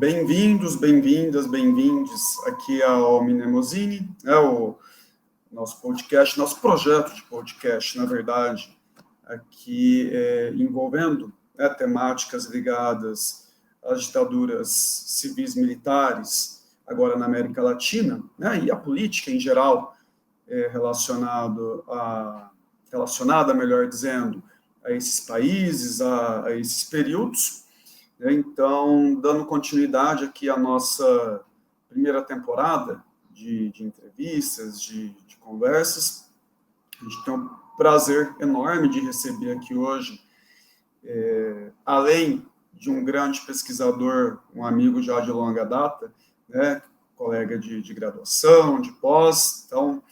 bem-vindos, bem-vindas, bem-vindes aqui ao Mnemosine, o nosso podcast, nosso projeto de podcast, na verdade, aqui envolvendo temáticas ligadas às ditaduras civis militares, agora na América Latina, e a política em geral, relacionada, melhor dizendo, a esses países, a esses períodos. Então, dando continuidade aqui à nossa primeira temporada de entrevistas, de conversas, a gente tem um prazer enorme de receber aqui hoje, além de um grande pesquisador, um amigo já de longa data, colega de graduação, de pós, então,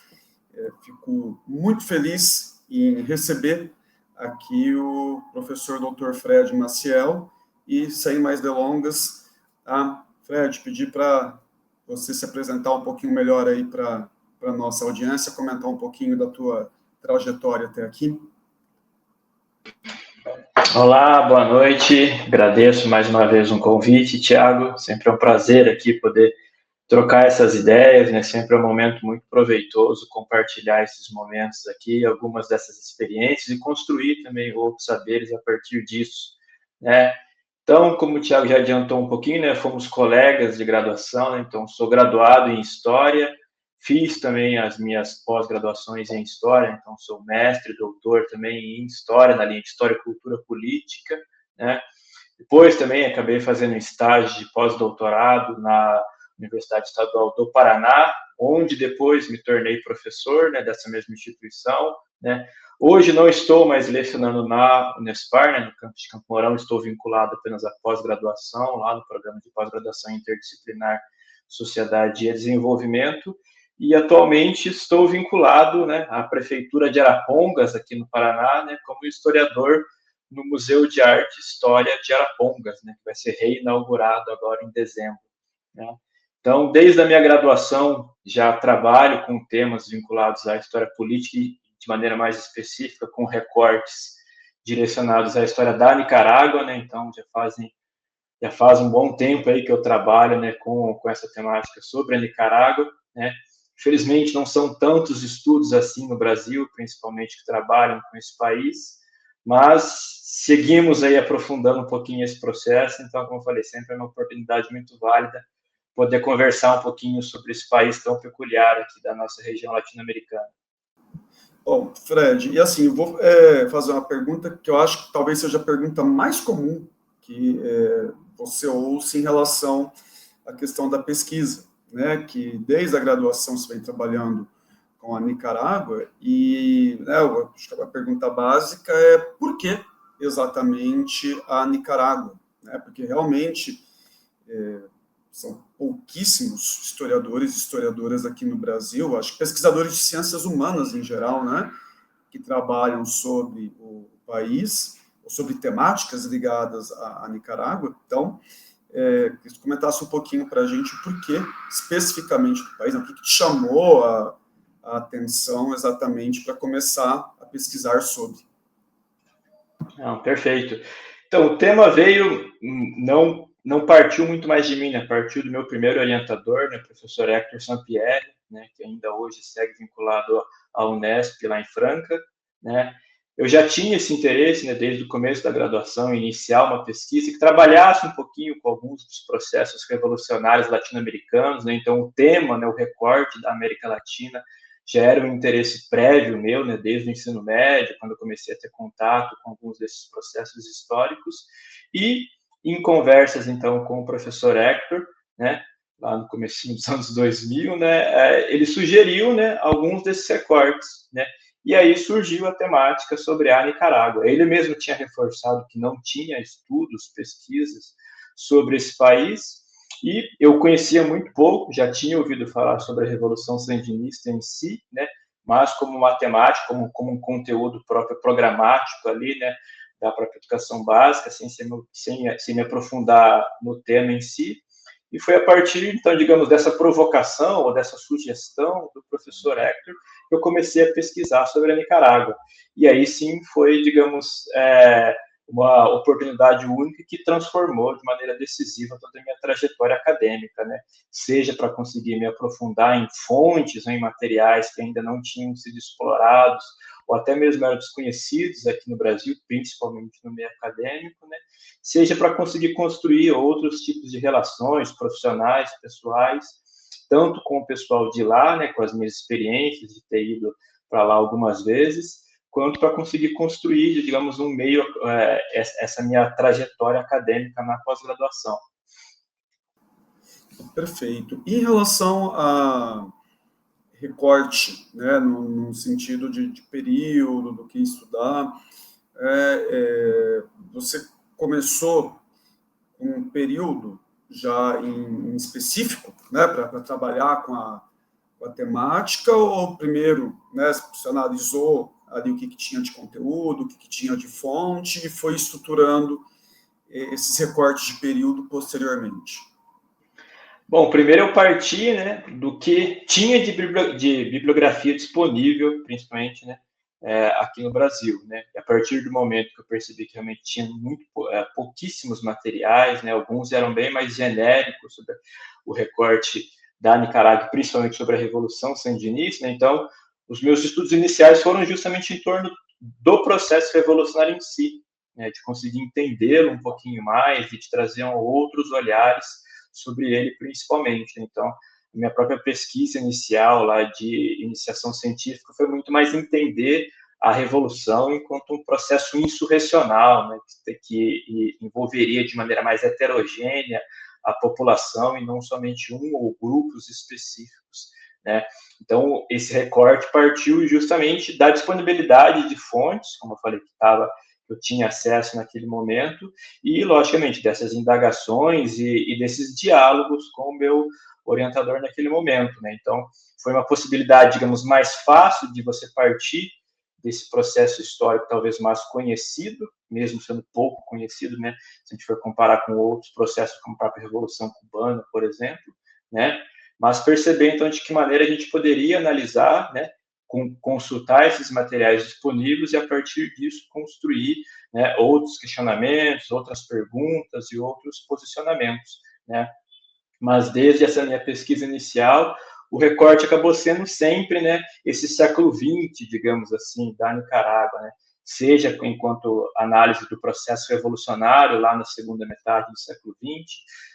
fico muito feliz em receber aqui o professor Dr. Fred Maciel. E, sem mais delongas, Fred, pedir para você se apresentar um pouquinho melhor aí para a nossa audiência, comentar um pouquinho da tua trajetória até aqui. Olá, boa noite. Agradeço mais uma vez um convite, Thiago. Sempre é um prazer aqui poder trocar essas ideias, né? Sempre é um momento muito proveitoso compartilhar esses momentos aqui, algumas dessas experiências e construir também outros saberes a partir disso, né? Então, como o Thiago já adiantou um pouquinho, né, fomos colegas de graduação, né, então sou graduado em História, fiz também as minhas pós-graduações em História, então sou mestre, doutor também em História, na linha de História, Cultura, Política, né. Depois também acabei fazendo estágio de pós-doutorado na Universidade Estadual do Paraná, onde depois me tornei professor, né, dessa mesma instituição, né. Hoje não estou mais lecionando na Unespar, né, no campus de Campo Mourão, estou vinculado apenas à pós-graduação, lá no programa de pós-graduação interdisciplinar Sociedade e Desenvolvimento, e atualmente estou vinculado, né, à Prefeitura de Arapongas, aqui no Paraná, né, como historiador no Museu de Arte e História de Arapongas, né, que vai ser reinaugurado agora em dezembro, né. Então, desde a minha graduação, já trabalho com temas vinculados à história política e, de maneira mais específica, com recortes direcionados à história da Nicarágua, né? Então, já faz um bom tempo aí que eu trabalho, né, com essa temática sobre a Nicarágua, né? Infelizmente, não são tantos estudos assim no Brasil, principalmente que trabalham com esse país, mas seguimos aí aprofundando um pouquinho esse processo. Então, como eu falei, sempre é uma oportunidade muito válida poder conversar um pouquinho sobre esse país tão peculiar aqui da nossa região latino-americana. Bom, Fred, e assim, eu vou fazer uma pergunta que eu acho que talvez seja a pergunta mais comum que você ouça em relação à questão da pesquisa, né, que desde a graduação você vem trabalhando com a Nicarágua e a pergunta básica é por que exatamente a Nicarágua, né, porque realmente são pouquíssimos historiadores e historiadoras aqui no Brasil, acho que pesquisadores de ciências humanas em geral, né, que trabalham sobre o país, ou sobre temáticas ligadas à Nicarágua. Então, que você comentasse um pouquinho para a gente por que, especificamente do país, o que te chamou a atenção exatamente para começar a pesquisar sobre. Não, perfeito. Então, o tema veio, não partiu muito mais de mim, né? Partiu do meu primeiro orientador, né, professor Hector Sampieri, né, que ainda hoje segue vinculado à Unesp, lá em Franca, né? Eu já tinha esse interesse, né, desde o começo da graduação, em iniciar uma pesquisa que trabalhasse um pouquinho com alguns dos processos revolucionários latino-americanos, né? Então, o tema, né, o recorte da América Latina, já era um interesse prévio meu, né, desde o ensino médio, quando eu comecei a ter contato com alguns desses processos históricos, e em conversas, então, com o professor Hector, né, lá no comecinho dos anos 2000, né, ele sugeriu, né, alguns desses recortes, né, e aí surgiu a temática sobre a Nicarágua. Ele mesmo tinha reforçado que não tinha estudos, pesquisas sobre esse país, e eu conhecia muito pouco, já tinha ouvido falar sobre a Revolução Sandinista em si, né, mas como matemática, como um conteúdo próprio programático ali, né, da própria educação básica, sem me aprofundar no tema em si. E foi a partir, então, digamos, dessa provocação ou dessa sugestão do professor Hector que eu comecei a pesquisar sobre a Nicarágua. E aí sim foi, digamos, uma oportunidade única que transformou de maneira decisiva toda a minha trajetória acadêmica, né? Seja para conseguir me aprofundar em fontes, em materiais que ainda não tinham sido explorados, ou até mesmo eram desconhecidos aqui no Brasil, principalmente no meio acadêmico, né? Seja para conseguir construir outros tipos de relações profissionais, pessoais, tanto com o pessoal de lá, né, com as minhas experiências de ter ido para lá algumas vezes, quanto para conseguir construir, digamos, um meio, essa minha trajetória acadêmica na pós-graduação. Perfeito. Em relação a recorte, né, no sentido de período, do que estudar, você começou um período já em específico, né, para trabalhar com a temática, ou primeiro, né, você analisou ali o que tinha de conteúdo, o que tinha de fonte, e foi estruturando esses recortes de período posteriormente? Bom, primeiro eu parti, né, do que tinha de bibliografia disponível, principalmente, né, aqui no Brasil, né? E a partir do momento que eu percebi que realmente tinha pouquíssimos materiais, né, alguns eram bem mais genéricos sobre o recorte da Nicarágua, principalmente sobre a Revolução Sandinista, né? Então, os meus estudos iniciais foram justamente em torno do processo revolucionário em si, né, de conseguir entendê-lo um pouquinho mais e de trazer outros olhares sobre ele principalmente. Então, minha própria pesquisa inicial lá de iniciação científica foi muito mais entender a revolução enquanto um processo insurrecional, né, que envolveria de maneira mais heterogênea a população e não somente um ou grupos específicos, né? Então, esse recorte partiu justamente da disponibilidade de fontes, como eu falei que eu tinha acesso naquele momento, e, logicamente, dessas indagações e desses diálogos com o meu orientador naquele momento, né? Então, foi uma possibilidade, digamos, mais fácil de você partir desse processo histórico talvez mais conhecido, mesmo sendo pouco conhecido, né? Se a gente for comparar com outros processos, como a própria Revolução Cubana, por exemplo, né? Mas perceber, então, de que maneira a gente poderia analisar, né, consultar esses materiais disponíveis e, a partir disso, construir, né, outros questionamentos, outras perguntas e outros posicionamentos, né? Mas desde essa minha pesquisa inicial, o recorte acabou sendo sempre, né, esse século XX, digamos assim, da Nicarágua, né? Seja enquanto análise do processo revolucionário lá na segunda metade do século XX,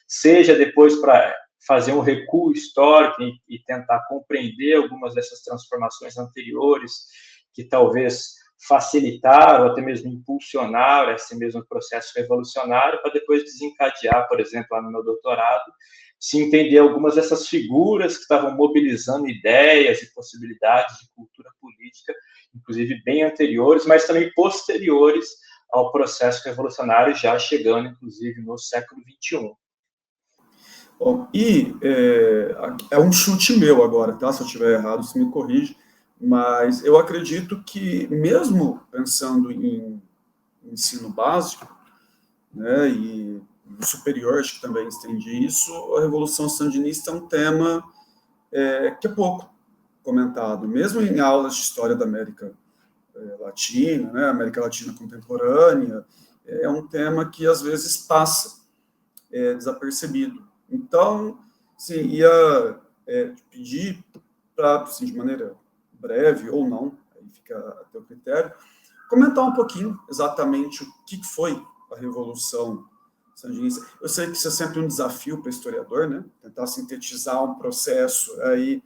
seja depois para fazer um recuo histórico e tentar compreender algumas dessas transformações anteriores que talvez facilitaram ou até mesmo impulsionaram esse mesmo processo revolucionário para depois desencadear, por exemplo, lá no meu doutorado, se entender algumas dessas figuras que estavam mobilizando ideias e possibilidades de cultura política, inclusive bem anteriores, mas também posteriores ao processo revolucionário, já chegando, inclusive, no século XXI. Bom, e é um chute meu agora, tá? Se eu estiver errado, você me corrige, mas eu acredito que, mesmo pensando em ensino básico, né, e superior, acho que também estende isso, a Revolução Sandinista é um tema que é pouco comentado, mesmo em aulas de história da América Latina, né, América Latina contemporânea, é um tema que às vezes passa desapercebido. Então, sim, ia pedir para, assim, de maneira breve ou não, aí fica a teu critério, comentar um pouquinho exatamente o que foi a Revolução Sandinista. Eu sei que isso é sempre um desafio para o historiador, né? Tentar sintetizar um processo aí,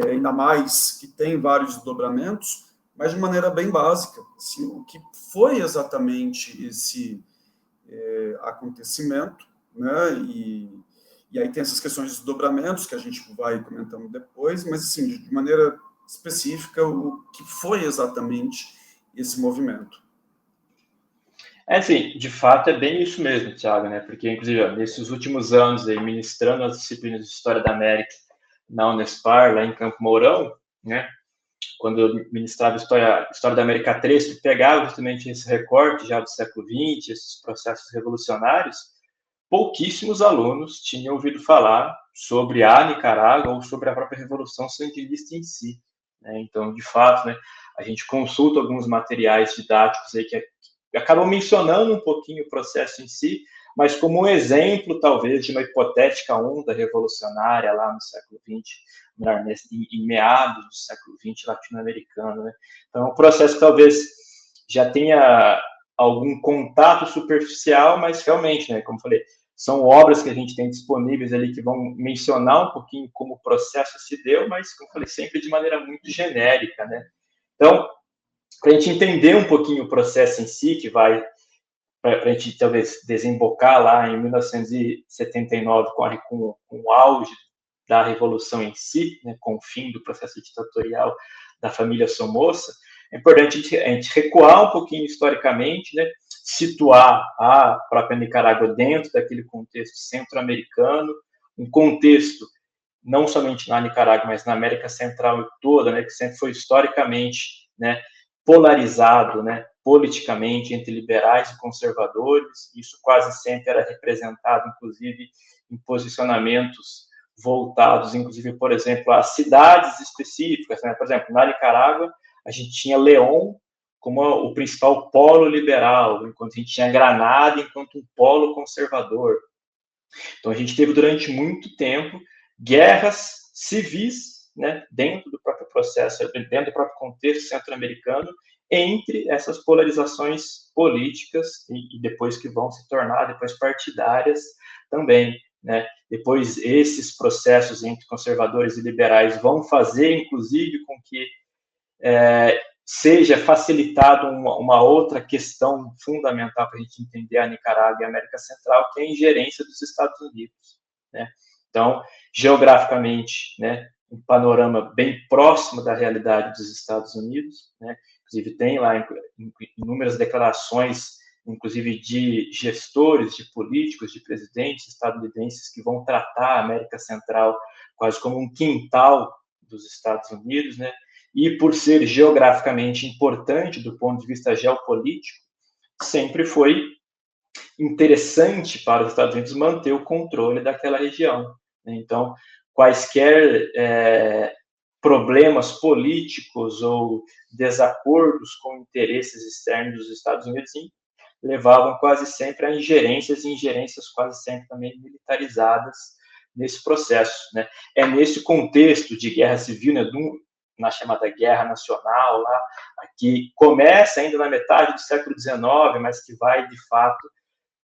ainda mais que tem vários desdobramentos, mas de maneira bem básica. Assim, o que foi exatamente esse acontecimento, né? E aí tem essas questões de desdobramentos que a gente vai comentando depois, mas assim, de maneira específica, o que foi exatamente esse movimento. Assim, de fato é bem isso mesmo, Thiago, né? Porque, inclusive, nesses últimos anos, aí, ministrando as disciplinas de História da América na Unespar, lá em Campo Mourão, né? Quando eu ministrava História da América 3, pegava justamente esse recorte já do século XX, esses processos revolucionários, pouquíssimos alunos tinham ouvido falar sobre a Nicarágua ou sobre a própria Revolução Sandinista em si, né? Então, de fato, né, a gente consulta alguns materiais didáticos aí que acabam mencionando um pouquinho o processo em si, mas como um exemplo, talvez, de uma hipotética onda revolucionária lá no século XX, em meados do século XX latino-americano, né? Então, um processo que talvez já tenha algum contato superficial, mas realmente, né, como eu falei, são obras que a gente tem disponíveis ali que vão mencionar um pouquinho como o processo se deu, mas, como eu falei, sempre de maneira muito genérica, né? Então, para a gente entender um pouquinho o processo em si, que vai para a gente talvez desembocar lá em 1979 com o auge da Revolução em si, né, com o fim do processo ditatorial da família Somoza, é importante a gente recuar um pouquinho historicamente, né, situar a própria Nicarágua dentro daquele contexto centro-americano, um contexto não somente na Nicarágua, mas na América Central toda, né, que sempre foi historicamente, né, polarizado, né, politicamente entre liberais e conservadores. Isso quase sempre era representado, inclusive, em posicionamentos voltados, inclusive, por exemplo, a cidades específicas, né? Por exemplo, na Nicarágua, a gente tinha León como o principal polo liberal, enquanto a gente tinha Granada enquanto um polo conservador. Então, a gente teve durante muito tempo guerras civis, né, dentro do próprio processo, dentro do próprio contexto centro-americano, entre essas polarizações políticas e depois que vão se tornar depois partidárias também, né? Depois esses processos entre conservadores e liberais vão fazer, inclusive, com que seja facilitado uma outra questão fundamental para a gente entender a Nicarágua e a América Central, que é a ingerência dos Estados Unidos, né? Então, geograficamente, né, um panorama bem próximo da realidade dos Estados Unidos, né? Inclusive tem lá inúmeras declarações, inclusive de gestores, de políticos, de presidentes estadunidenses que vão tratar a América Central quase como um quintal dos Estados Unidos, né? E por ser geograficamente importante do ponto de vista geopolítico, sempre foi interessante para os Estados Unidos manter o controle daquela região. Então, quaisquer problemas políticos ou desacordos com interesses externos dos Estados Unidos levavam quase sempre a ingerências, e ingerências quase sempre também militarizadas nesse processo, né? É nesse contexto de guerra civil, né, na chamada Guerra Nacional, lá, que começa ainda na metade do século XIX, mas que vai, de fato,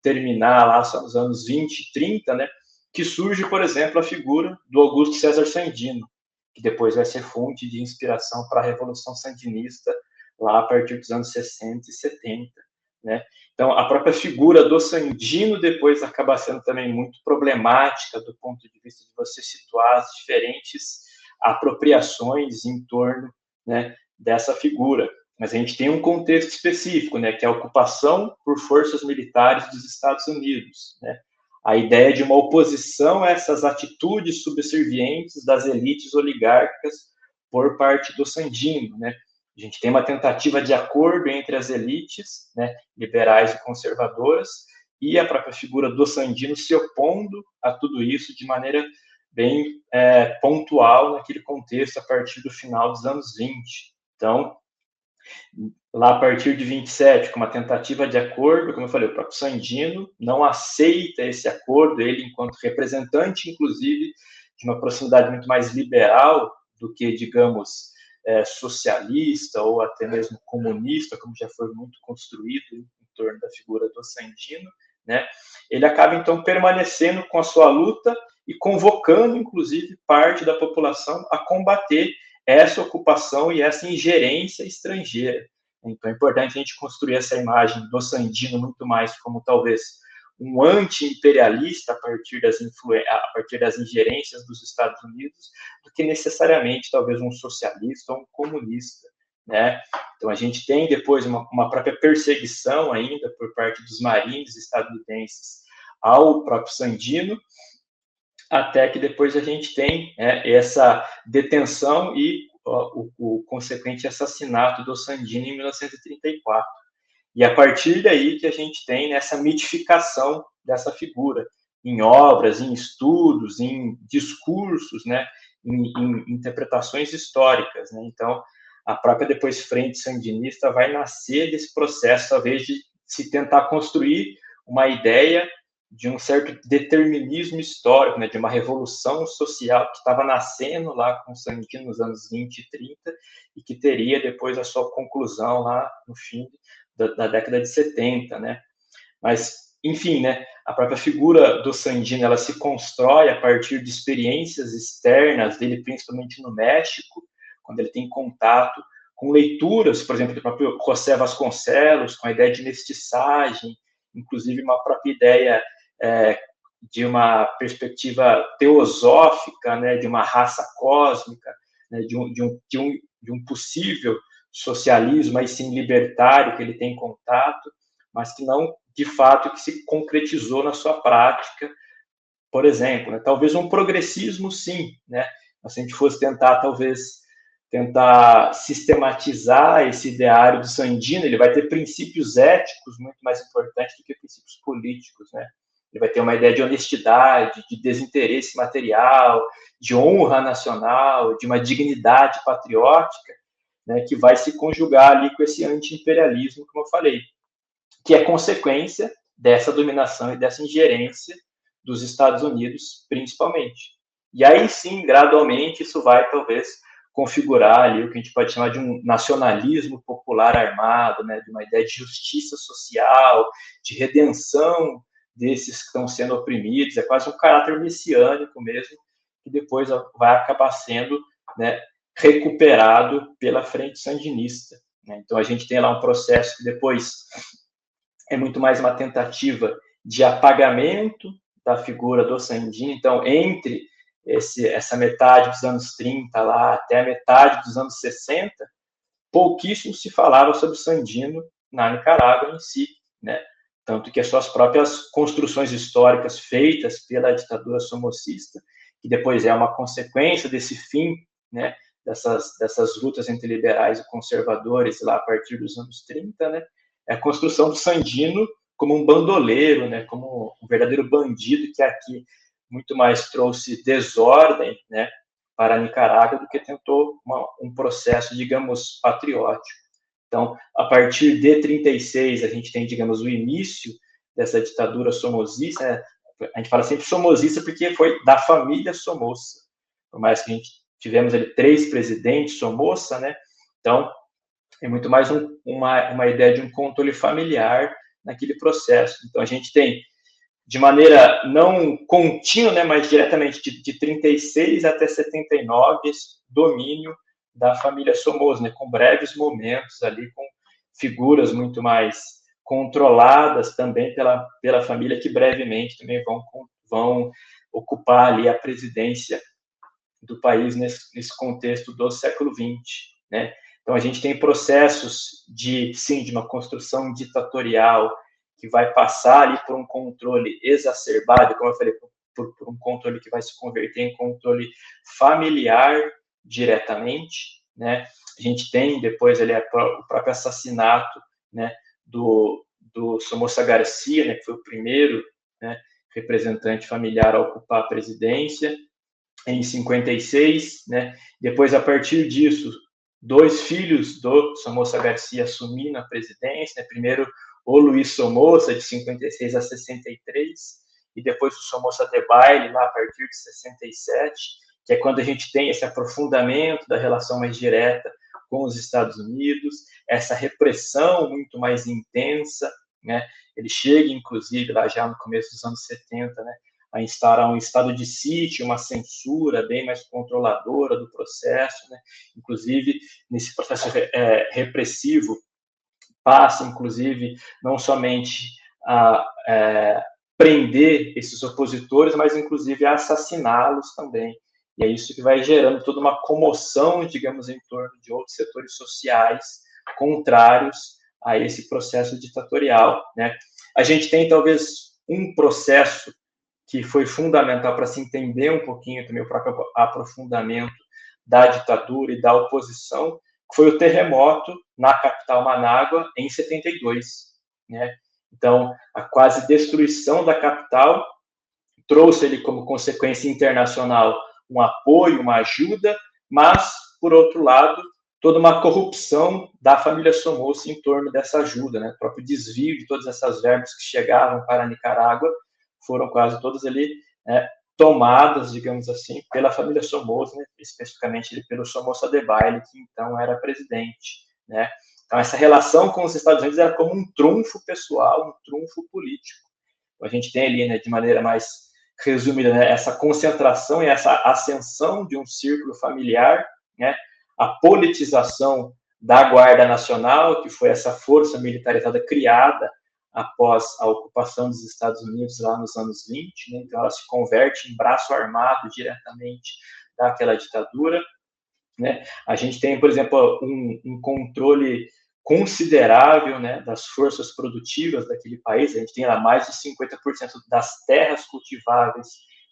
terminar lá só nos anos 20 e 30, né, que surge, por exemplo, a figura do Augusto César Sandino, que depois vai ser fonte de inspiração para a Revolução Sandinista, lá a partir dos anos 60 e 70, né? Então, a própria figura do Sandino depois acaba sendo também muito problemática do ponto de vista de você situar as diferentes apropriações em torno, né, dessa figura. Mas a gente tem um contexto específico, né, que é a ocupação por forças militares dos Estados Unidos, né? A ideia de uma oposição a essas atitudes subservientes das elites oligárquicas por parte do Sandino, né? A gente tem uma tentativa de acordo entre as elites, né, liberais e conservadoras, e a própria figura do Sandino se opondo a tudo isso de maneira bem pontual naquele contexto a partir do final dos anos 20. Então, lá a partir de 27, com uma tentativa de acordo, como eu falei, o próprio Sandino não aceita esse acordo, ele enquanto representante, inclusive, de uma proximidade muito mais liberal do que, digamos, socialista ou até mesmo comunista, como já foi muito construído em torno da figura do Sandino, né? Ele acaba, então, permanecendo com a sua luta e convocando, inclusive, parte da população a combater essa ocupação e essa ingerência estrangeira. Então, é importante a gente construir essa imagem do Sandino muito mais como, talvez, um anti-imperialista a partir das ingerências dos Estados Unidos, do que necessariamente, talvez, um socialista ou um comunista, né? Então, a gente tem depois uma própria perseguição ainda por parte dos marines estadunidenses ao próprio Sandino, até que depois a gente tem essa detenção e o consequente assassinato do Sandino em 1934. E a partir daí que a gente tem essa mitificação dessa figura em obras, em estudos, em discursos, né, em interpretações históricas, né? Então, a própria depois frente sandinista vai nascer desse processo, talvez, de se tentar construir uma ideia de um certo determinismo histórico, né, de uma revolução social que estava nascendo lá com Sandino nos anos 20 e 30 e que teria depois a sua conclusão lá no fim da década de 70, né? Mas, enfim, né, a própria figura do Sandino, ela se constrói a partir de experiências externas dele, principalmente no México, quando ele tem contato com leituras, por exemplo, do próprio José Vasconcelos, com a ideia de mestiçagem, inclusive uma própria ideia de uma perspectiva teosófica, né, de uma raça cósmica, né, de um possível socialismo, aí sim libertário, que ele tem contato, mas que não, de fato, que se concretizou na sua prática, por exemplo, né, talvez um progressismo, sim, né, se a gente fosse tentar sistematizar esse ideário do Sandino, ele vai ter princípios éticos muito mais importantes do que princípios políticos, né? Ele vai ter uma ideia de honestidade, de desinteresse material, de honra nacional, de uma dignidade patriótica, né, que vai se conjugar ali com esse anti-imperialismo, como eu falei, que é consequência dessa dominação e dessa ingerência dos Estados Unidos, principalmente. E aí, sim, gradualmente, isso vai, talvez, configurar ali o que a gente pode chamar de um nacionalismo popular armado, né, de uma ideia de justiça social, de redenção desses que estão sendo oprimidos, é quase um caráter messiânico mesmo, que depois vai acabar sendo, né, recuperado pela frente sandinista, né? Então, a gente tem lá um processo que depois é muito mais uma tentativa de apagamento da figura do Sandino. Então, entre essa metade dos anos 30 lá até a metade dos anos 60, pouquíssimo se falava sobre Sandino na Nicarágua em si, né? Tanto que as suas próprias construções históricas feitas pela ditadura somocista, que depois é uma consequência desse fim, né, dessas lutas entre liberais e conservadores lá a partir dos anos 30, né, é a construção do Sandino como um bandoleiro, né, como um verdadeiro bandido que aqui muito mais trouxe desordem, né, para a Nicarágua do que tentou um processo, digamos, patriótico. Então, a partir de 36, a gente tem, digamos, o início dessa ditadura somozista, né? A gente fala sempre somozista porque foi da família Somoza, por mais que a gente tivemos ali 3 presidentes Somoza, né? Então, é muito mais uma ideia de um controle familiar naquele processo. Então, a gente tem, de maneira não contínua, né, mas diretamente de 36 até 79, esse domínio da família Somoza, né, com breves momentos ali, com figuras muito mais controladas também pela família, que brevemente também vão ocupar ali a presidência do país nesse contexto do século XX, né? Então, a gente tem processos de uma construção ditatorial que vai passar ali por um controle exacerbado, como eu falei, por um controle que vai se converter em controle familiar diretamente, né? A gente tem depois ali o próprio assassinato, né, do Somoza Garcia, né, que foi o primeiro, né, representante familiar a ocupar a presidência, em 56, né? Depois, a partir disso, 2 filhos do Somoza Garcia assumiram a presidência, né? Primeiro o Luiz Somoza, de 56 a 63, e depois o Somoza Debayle, lá a partir de 67, que é quando a gente tem esse aprofundamento da relação mais direta com os Estados Unidos, essa repressão muito mais intensa, né? Ele chega, inclusive, lá já no começo dos anos 70, né, a instaurar um estado de sítio, uma censura bem mais controladora do processo, né? Inclusive, nesse processo repressivo, passa, inclusive, não somente a prender esses opositores, mas, inclusive, a assassiná-los também. E é isso que vai gerando toda uma comoção, digamos, em torno de outros setores sociais contrários a esse processo ditatorial, né? A gente tem, talvez, um processo que foi fundamental para se entender um pouquinho também o próprio aprofundamento da ditadura e da oposição, que foi o terremoto na capital Manágua em 72, né? Então, a quase destruição da capital trouxe ele como consequência internacional um apoio, uma ajuda, mas, por outro lado, toda uma corrupção da família Somoza em torno dessa ajuda, né? O próprio desvio de todas essas verbas que chegavam para a Nicarágua foram quase todas ali tomadas, digamos assim, pela família Somoza, né? Especificamente pelo Somoza Debayle, que então era presidente, né? Então, essa relação com os Estados Unidos era como um trunfo pessoal, um trunfo político. A gente tem ali, né, de maneira mais resumida, né, essa concentração e essa ascensão de um círculo familiar, né, a politização da Guarda Nacional, que foi essa força militarizada criada após a ocupação dos Estados Unidos lá nos anos 20, né, então ela se converte em braço armado diretamente daquela ditadura, né? A gente tem, por exemplo, um controle considerável, né, das forças produtivas daquele país. A gente tem lá mais de 50% das terras cultiváveis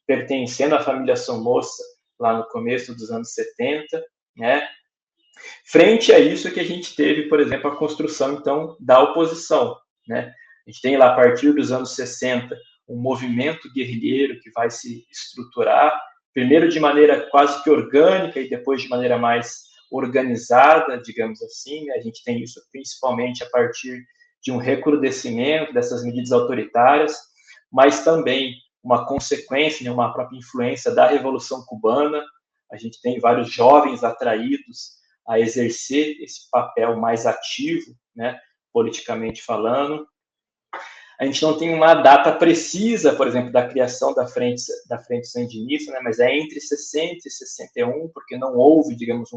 pertencendo à família Somoza, lá no começo dos anos 70, né? Frente a isso é que a gente teve, por exemplo, a construção, então, da oposição, né? A gente tem lá, a partir dos anos 60, um movimento guerrilheiro que vai se estruturar, primeiro de maneira quase que orgânica e depois de maneira mais organizada, digamos assim. A gente tem isso principalmente a partir de um recrudescimento dessas medidas autoritárias, mas também uma consequência, uma própria influência da Revolução Cubana. A gente tem vários jovens atraídos a exercer esse papel mais ativo, né, politicamente falando. A gente não tem uma data precisa, por exemplo, da criação da frente sandinista, né, mas é entre 60 e 61, porque não houve, digamos,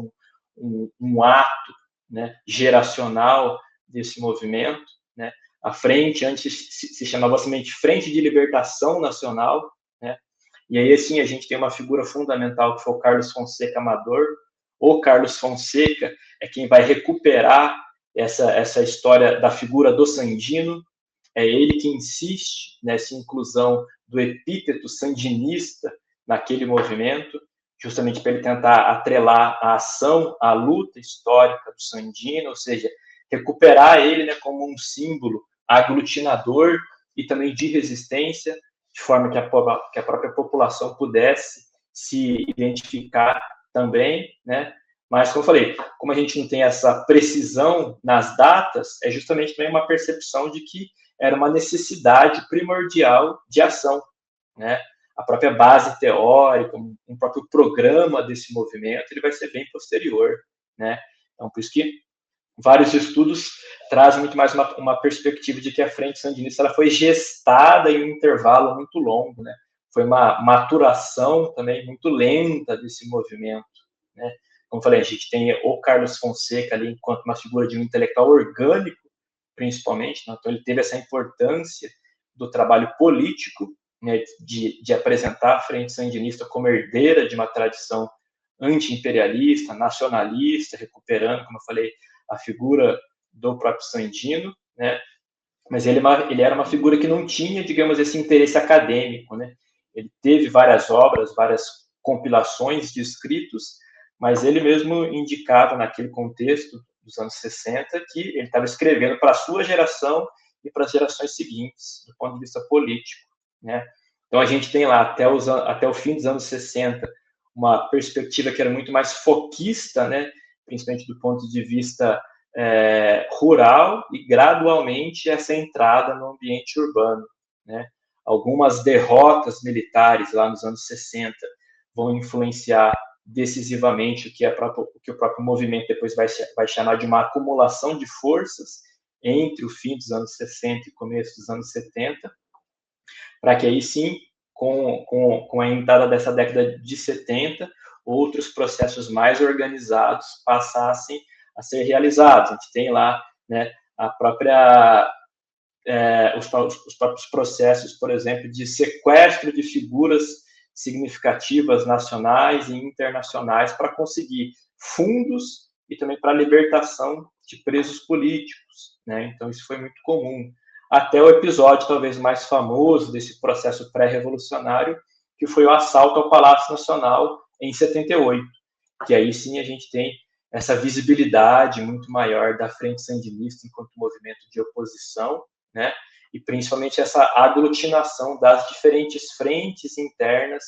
um ato, né, geracional desse movimento, né. A frente antes se chamava somente Frente de Libertação Nacional, né, e aí, assim, a gente tem uma figura fundamental que foi o Carlos Fonseca Amador. O Carlos Fonseca é quem vai recuperar essa história da figura do Sandino. É ele que insiste nessa inclusão do epíteto sandinista naquele movimento, justamente para ele tentar atrelar a ação, a luta histórica do Sandino, ou seja, recuperar ele, né, como um símbolo aglutinador e também de resistência, de forma que a própria população pudesse se identificar também, né? Mas, como eu falei, como a gente não tem essa precisão nas datas, é justamente também uma percepção de que era uma necessidade primordial de ação, né? A própria base teórica, um próprio programa desse movimento, ele vai ser bem posterior, né? Então, por isso que vários estudos trazem muito mais uma perspectiva de que a Frente Sandinista ela foi gestada em um intervalo muito longo, né? Foi uma maturação também muito lenta desse movimento, né? Como eu falei, a gente tem o Carlos Fonseca ali enquanto uma figura de um intelectual orgânico, principalmente, né? Então ele teve essa importância do trabalho político, né, de apresentar a Frente Sandinista como herdeira de uma tradição anti-imperialista, nacionalista, recuperando, como eu falei, a figura do próprio Sandino, né? Mas ele era uma figura que não tinha, digamos, esse interesse acadêmico, né? Ele teve várias obras, várias compilações de escritos, mas ele mesmo indicava naquele contexto dos anos 60 que ele estava escrevendo para a sua geração e para as gerações seguintes, do ponto de vista político, né? Então a gente tem lá até o fim dos anos 60 uma perspectiva que era muito mais foquista, né? Principalmente do ponto de vista rural, e gradualmente essa entrada no ambiente urbano, né? Algumas derrotas militares lá nos anos 60 vão influenciar decisivamente o que o próprio movimento depois vai chamar de uma acumulação de forças entre o fim dos anos 60 e começo dos anos 70, para que aí sim, com a entrada dessa década de 70, outros processos mais organizados passassem a ser realizados. A gente tem lá, né, a própria os próprios processos, por exemplo, de sequestro de figuras significativas nacionais e internacionais para conseguir fundos e também para a libertação de presos políticos, né? Então isso foi muito comum. Até o episódio talvez mais famoso desse processo pré-revolucionário, que foi o assalto ao Palácio Nacional em 78, que aí sim a gente tem essa visibilidade muito maior da Frente Sandinista enquanto movimento de oposição, né? E principalmente essa aglutinação das diferentes frentes internas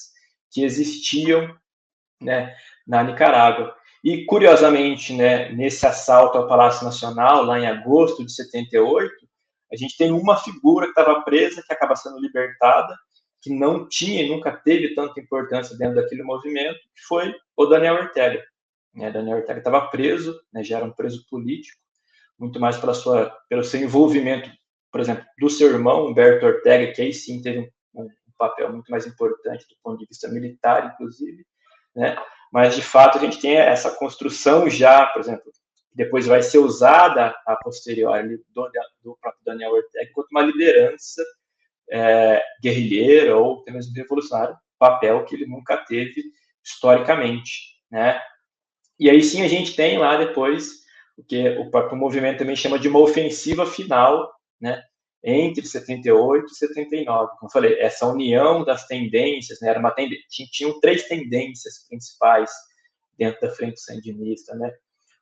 que existiam, né, na Nicarágua. E, curiosamente, né, nesse assalto ao Palácio Nacional, lá em agosto de 78, a gente tem uma figura que estava presa, que acaba sendo libertada, que não tinha e nunca teve tanta importância dentro daquele movimento, que foi o Daniel Ortega. Daniel Ortega estava preso, né, já era um preso político, muito mais pelo seu envolvimento, por exemplo, do seu irmão, Humberto Ortega, que aí sim teve um papel muito mais importante do ponto de vista militar, inclusive, né? Mas, de fato, a gente tem essa construção já, por exemplo, que depois vai ser usada a posteriori do próprio Daniel Ortega como uma liderança guerrilheira ou até mesmo revolucionária, papel que ele nunca teve historicamente, né? E aí sim a gente tem lá depois o que o próprio movimento também chama de uma ofensiva final, né? Entre 78 e 79, como eu falei, essa união das tendências, né? Era uma tinham 3 tendências principais dentro da frente sandinista, né?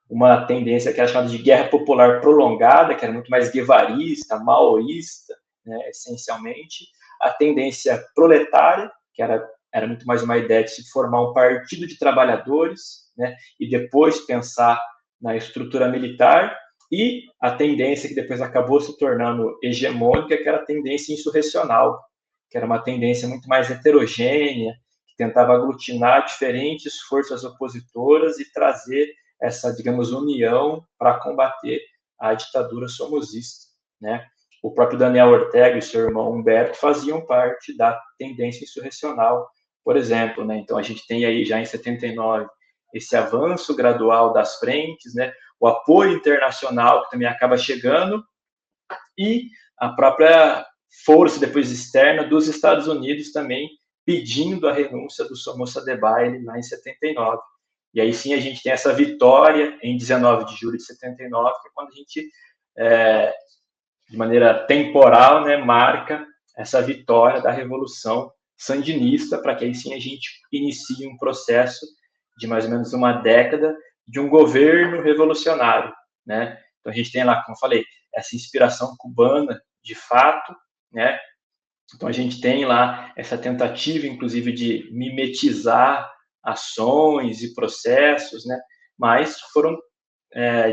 Uma tendência que era chamada de guerra popular prolongada, que era muito mais guevarista, maoísta, né, essencialmente. A tendência proletária, que era muito mais uma ideia de se formar um partido de trabalhadores, né, e depois pensar na estrutura militar, e a tendência que depois acabou se tornando hegemônica, que era a tendência insurrecional, que era uma tendência muito mais heterogênea, que tentava aglutinar diferentes forças opositoras e trazer essa, digamos, união para combater a ditadura somozista, né? O próprio Daniel Ortega e seu irmão Humberto faziam parte da tendência insurrecional, por exemplo, né? Então a gente tem aí já em 79 esse avanço gradual das frentes, né? O apoio internacional que também acaba chegando e a própria força depois externa dos Estados Unidos também pedindo a renúncia do Somoza Debayle lá em 79. E aí sim a gente tem essa vitória em 19 de julho de 79, que é quando a gente, de maneira temporal, né, marca essa vitória da Revolução Sandinista, para que aí sim a gente inicie um processo de mais ou menos uma década de um governo revolucionário, né? Então a gente tem lá, como eu falei, essa inspiração cubana de fato, né? Então a gente tem lá essa tentativa, inclusive, de mimetizar ações e processos, né? Mas foram,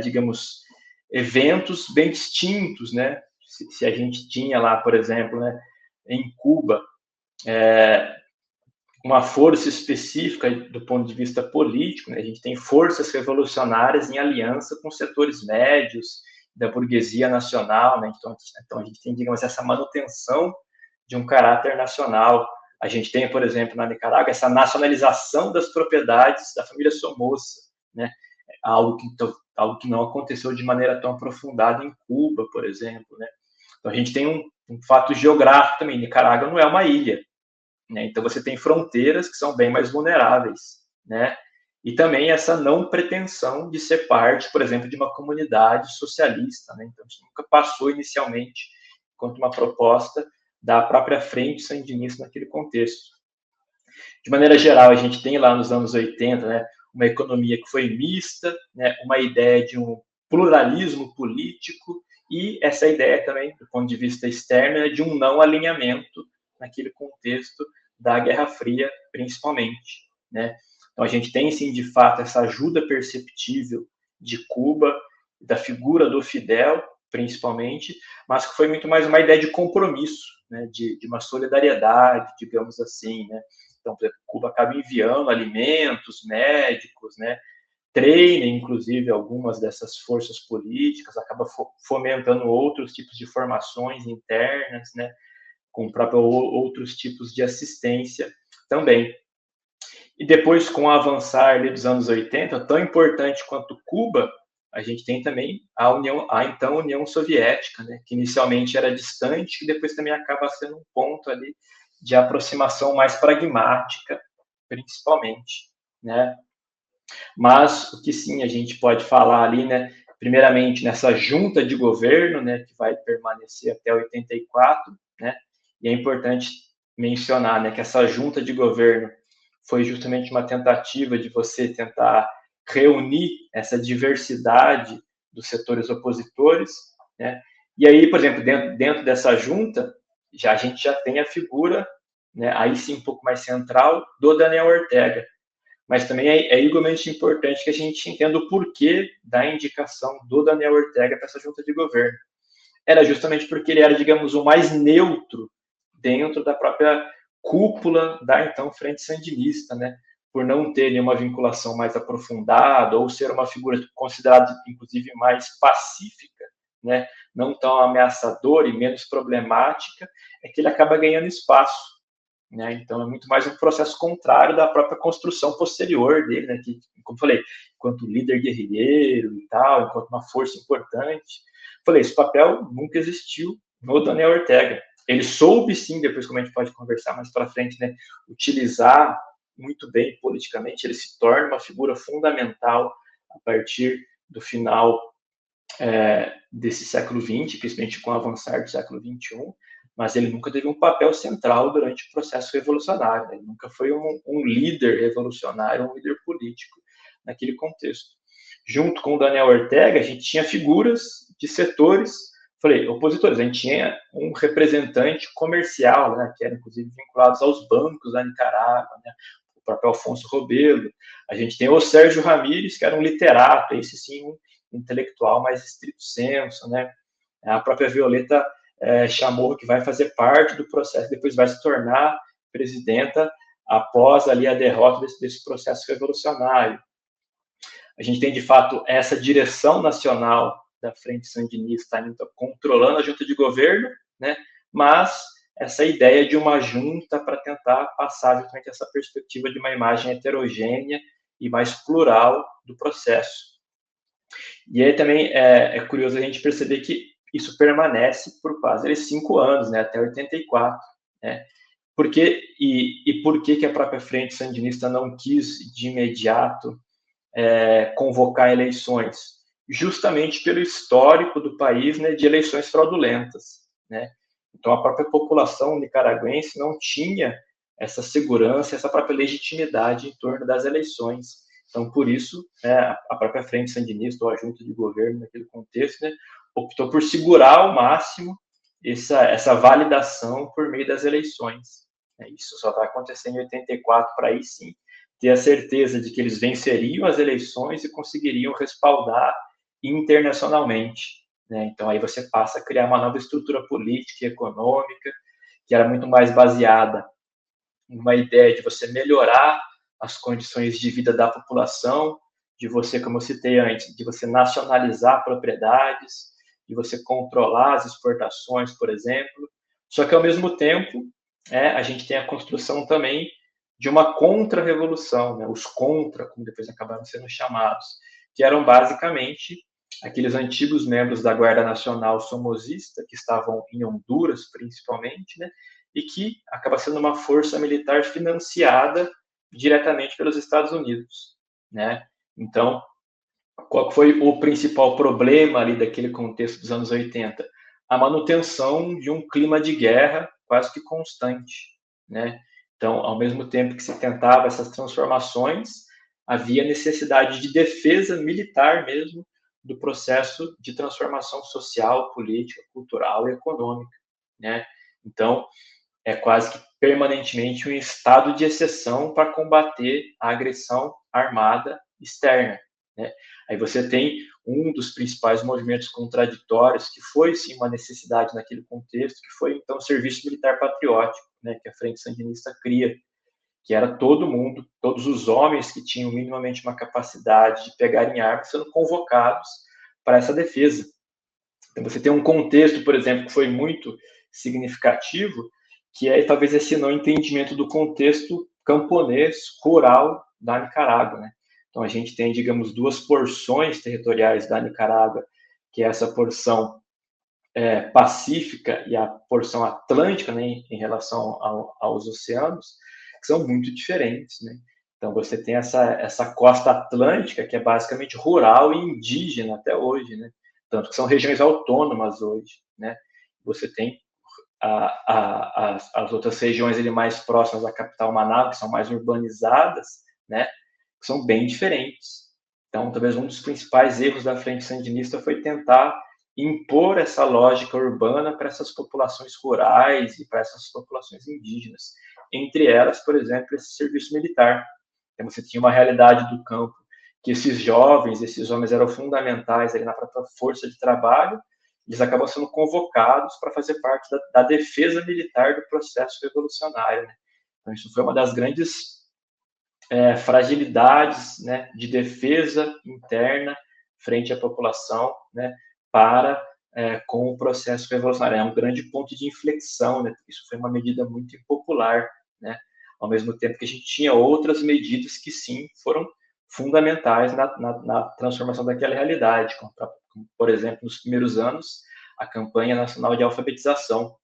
digamos, eventos bem distintos, né? Se a gente tinha lá, por exemplo, né, em Cuba, uma força específica do ponto de vista político, né? A gente tem forças revolucionárias em aliança com setores médios da burguesia nacional, né? Então a gente tem, digamos, essa manutenção de um caráter nacional. A gente tem, por exemplo, na Nicarágua, essa nacionalização das propriedades da família Somoza, né? Algo que não aconteceu de maneira tão aprofundada em Cuba, por exemplo, né? Então a gente tem um fato geográfico também. Nicarágua não é uma ilha, né? Então você tem fronteiras que são bem mais vulneráveis, né? E também essa não pretensão de ser parte, por exemplo, de uma comunidade socialista, né? Então a gente nunca passou inicialmente quanto uma proposta da própria frente sandinista naquele contexto. De maneira geral, a gente tem lá nos anos 80, né, uma economia que foi mista, né, uma ideia de um pluralismo político e essa ideia também, do ponto de vista externo, de um não alinhamento naquele contexto da Guerra Fria, principalmente, né? Então, a gente tem, sim, de fato, essa ajuda perceptível de Cuba, da figura do Fidel, principalmente, mas que foi muito mais uma ideia de compromisso, né, de uma solidariedade, digamos assim, né? Então, por exemplo, Cuba acaba enviando alimentos, médicos, né? Treina, inclusive, algumas dessas forças políticas, acaba fomentando outros tipos de formações internas, né? Com próprio outros tipos de assistência também. E depois, com o avançar ali dos anos 80, tão importante quanto Cuba, a gente tem também a então União Soviética, né, que inicialmente era distante, que depois também acaba sendo um ponto ali de aproximação mais pragmática, principalmente, né? Mas o que sim a gente pode falar ali, né, primeiramente nessa junta de governo, né, que vai permanecer até 84, né? E é importante mencionar, né, que essa junta de governo foi justamente uma tentativa de você tentar reunir essa diversidade dos setores opositores, né? E aí, por exemplo, dentro dessa junta, a gente já tem a figura, né, aí sim um pouco mais central, do Daniel Ortega. mas também é igualmente importante que a gente entenda o porquê da indicação do Daniel Ortega para essa junta de governo. Era justamente porque ele era, digamos, o mais neutro dentro da própria cúpula da então Frente Sandinista, né? Por não ter nenhuma vinculação mais aprofundada ou ser uma figura considerada, inclusive, mais pacífica, né? Não tão ameaçadora e menos problemática, é que ele acaba ganhando espaço. Né? Então, é muito mais um processo contrário da própria construção posterior dele, né? Que, como falei, enquanto líder guerrilheiro e tal, enquanto uma força importante. Falei, esse papel nunca existiu no Daniel Ortega. Ele soube, sim, depois como a gente pode conversar mais para frente, né? Utilizar muito bem politicamente, ele se torna uma figura fundamental a partir do final desse século XX, principalmente com o avançar do século XXI, mas ele nunca teve um papel central durante o processo revolucionário, né? Ele nunca foi um líder revolucionário, um líder político naquele contexto. Junto com o Daniel Ortega, a gente tinha figuras de setores, falei, opositores, a gente tinha um representante comercial, né, que era inclusive vinculados aos bancos da Nicarágua, né, o próprio Alfonso Robelo. A gente tem o Sérgio Ramírez, que era um literato, esse sim, um intelectual mais estrito senso, né, a própria Violeta Chamorro, que vai fazer parte do processo, depois vai se tornar presidenta após ali a derrota desse processo revolucionário. A gente tem, de fato, essa direção nacional da Frente Sandinista ainda controlando a junta de governo, né? Mas essa ideia de uma junta para tentar passar justamente essa perspectiva de uma imagem heterogênea e mais plural do processo. E aí também é curioso a gente perceber que isso permanece por quase 5 anos, né, até 84. Né? Por que a própria Frente Sandinista não quis, de imediato, convocar eleições? Justamente pelo histórico do país, né, de eleições fraudulentas. Né? Então, a própria população nicaragüense não tinha essa segurança, essa própria legitimidade em torno das eleições. Então, por isso, a própria Frente Sandinista, ou a junta de governo, naquele contexto, né, optou por segurar ao máximo essa validação por meio das eleições. Isso só vai acontecer em 84, para aí sim ter a certeza de que eles venceriam as eleições e conseguiriam respaldar internacionalmente. Né? Então, aí você passa a criar uma nova estrutura política e econômica, que era muito mais baseada em uma ideia de você melhorar as condições de vida da população, de você, como eu citei antes, de você nacionalizar propriedades, de você controlar as exportações, por exemplo. Só que, ao mesmo tempo, a gente tem a construção também de uma contra-revolução, né? Os contra, como depois acabaram sendo chamados, que eram basicamente aqueles antigos membros da Guarda Nacional Somozista, que estavam em Honduras, principalmente, né? E que acaba sendo uma força militar financiada diretamente pelos Estados Unidos, né? Então, qual foi o principal problema ali daquele contexto dos anos 80? A manutenção de um clima de guerra quase que constante, né? Então, ao mesmo tempo que se tentava essas transformações, havia necessidade de defesa militar mesmo do processo de transformação social, política, cultural e econômica, né? Então, é quase que permanentemente um estado de exceção para combater a agressão armada externa. Né? Aí você tem um dos principais movimentos contraditórios, que foi sim uma necessidade naquele contexto, que foi então o serviço militar patriótico, né, que a Frente Sandinista cria, que era todo mundo, todos os homens que tinham minimamente uma capacidade de pegar em armas sendo convocados para essa defesa. Então você tem um contexto, por exemplo, que foi muito significativo, que é talvez esse não entendimento do contexto camponês, rural da Nicarágua. Né? Então, a gente tem, digamos, duas porções territoriais da Nicarágua, que é essa porção pacífica e a porção atlântica, né, em relação aos oceanos, que são muito diferentes. Né? Então, você tem essa costa atlântica, que é basicamente rural e indígena até hoje, né? Tanto que são regiões autônomas hoje. Né? Você tem as outras regiões ali mais próximas da capital Manaus, que são mais urbanizadas, né, que são bem diferentes. Então, talvez um dos principais erros da Frente Sandinista foi tentar impor essa lógica urbana para essas populações rurais e para essas populações indígenas. Entre elas, por exemplo, esse serviço militar, Então, você tinha uma realidade do campo que esses jovens, esses homens eram fundamentais ali na própria força de trabalho, eles acabam sendo convocados para fazer parte da defesa militar do processo revolucionário, né? Então, isso foi uma das grandes fragilidades, né, de defesa interna frente à população, né, com o processo revolucionário. É um grande ponto de inflexão, né? Isso foi uma medida muito impopular, né? Ao mesmo tempo que a gente tinha outras medidas que, sim, foram fundamentais na transformação daquela realidade, como, por exemplo, nos primeiros anos, a campanha nacional de alfabetização,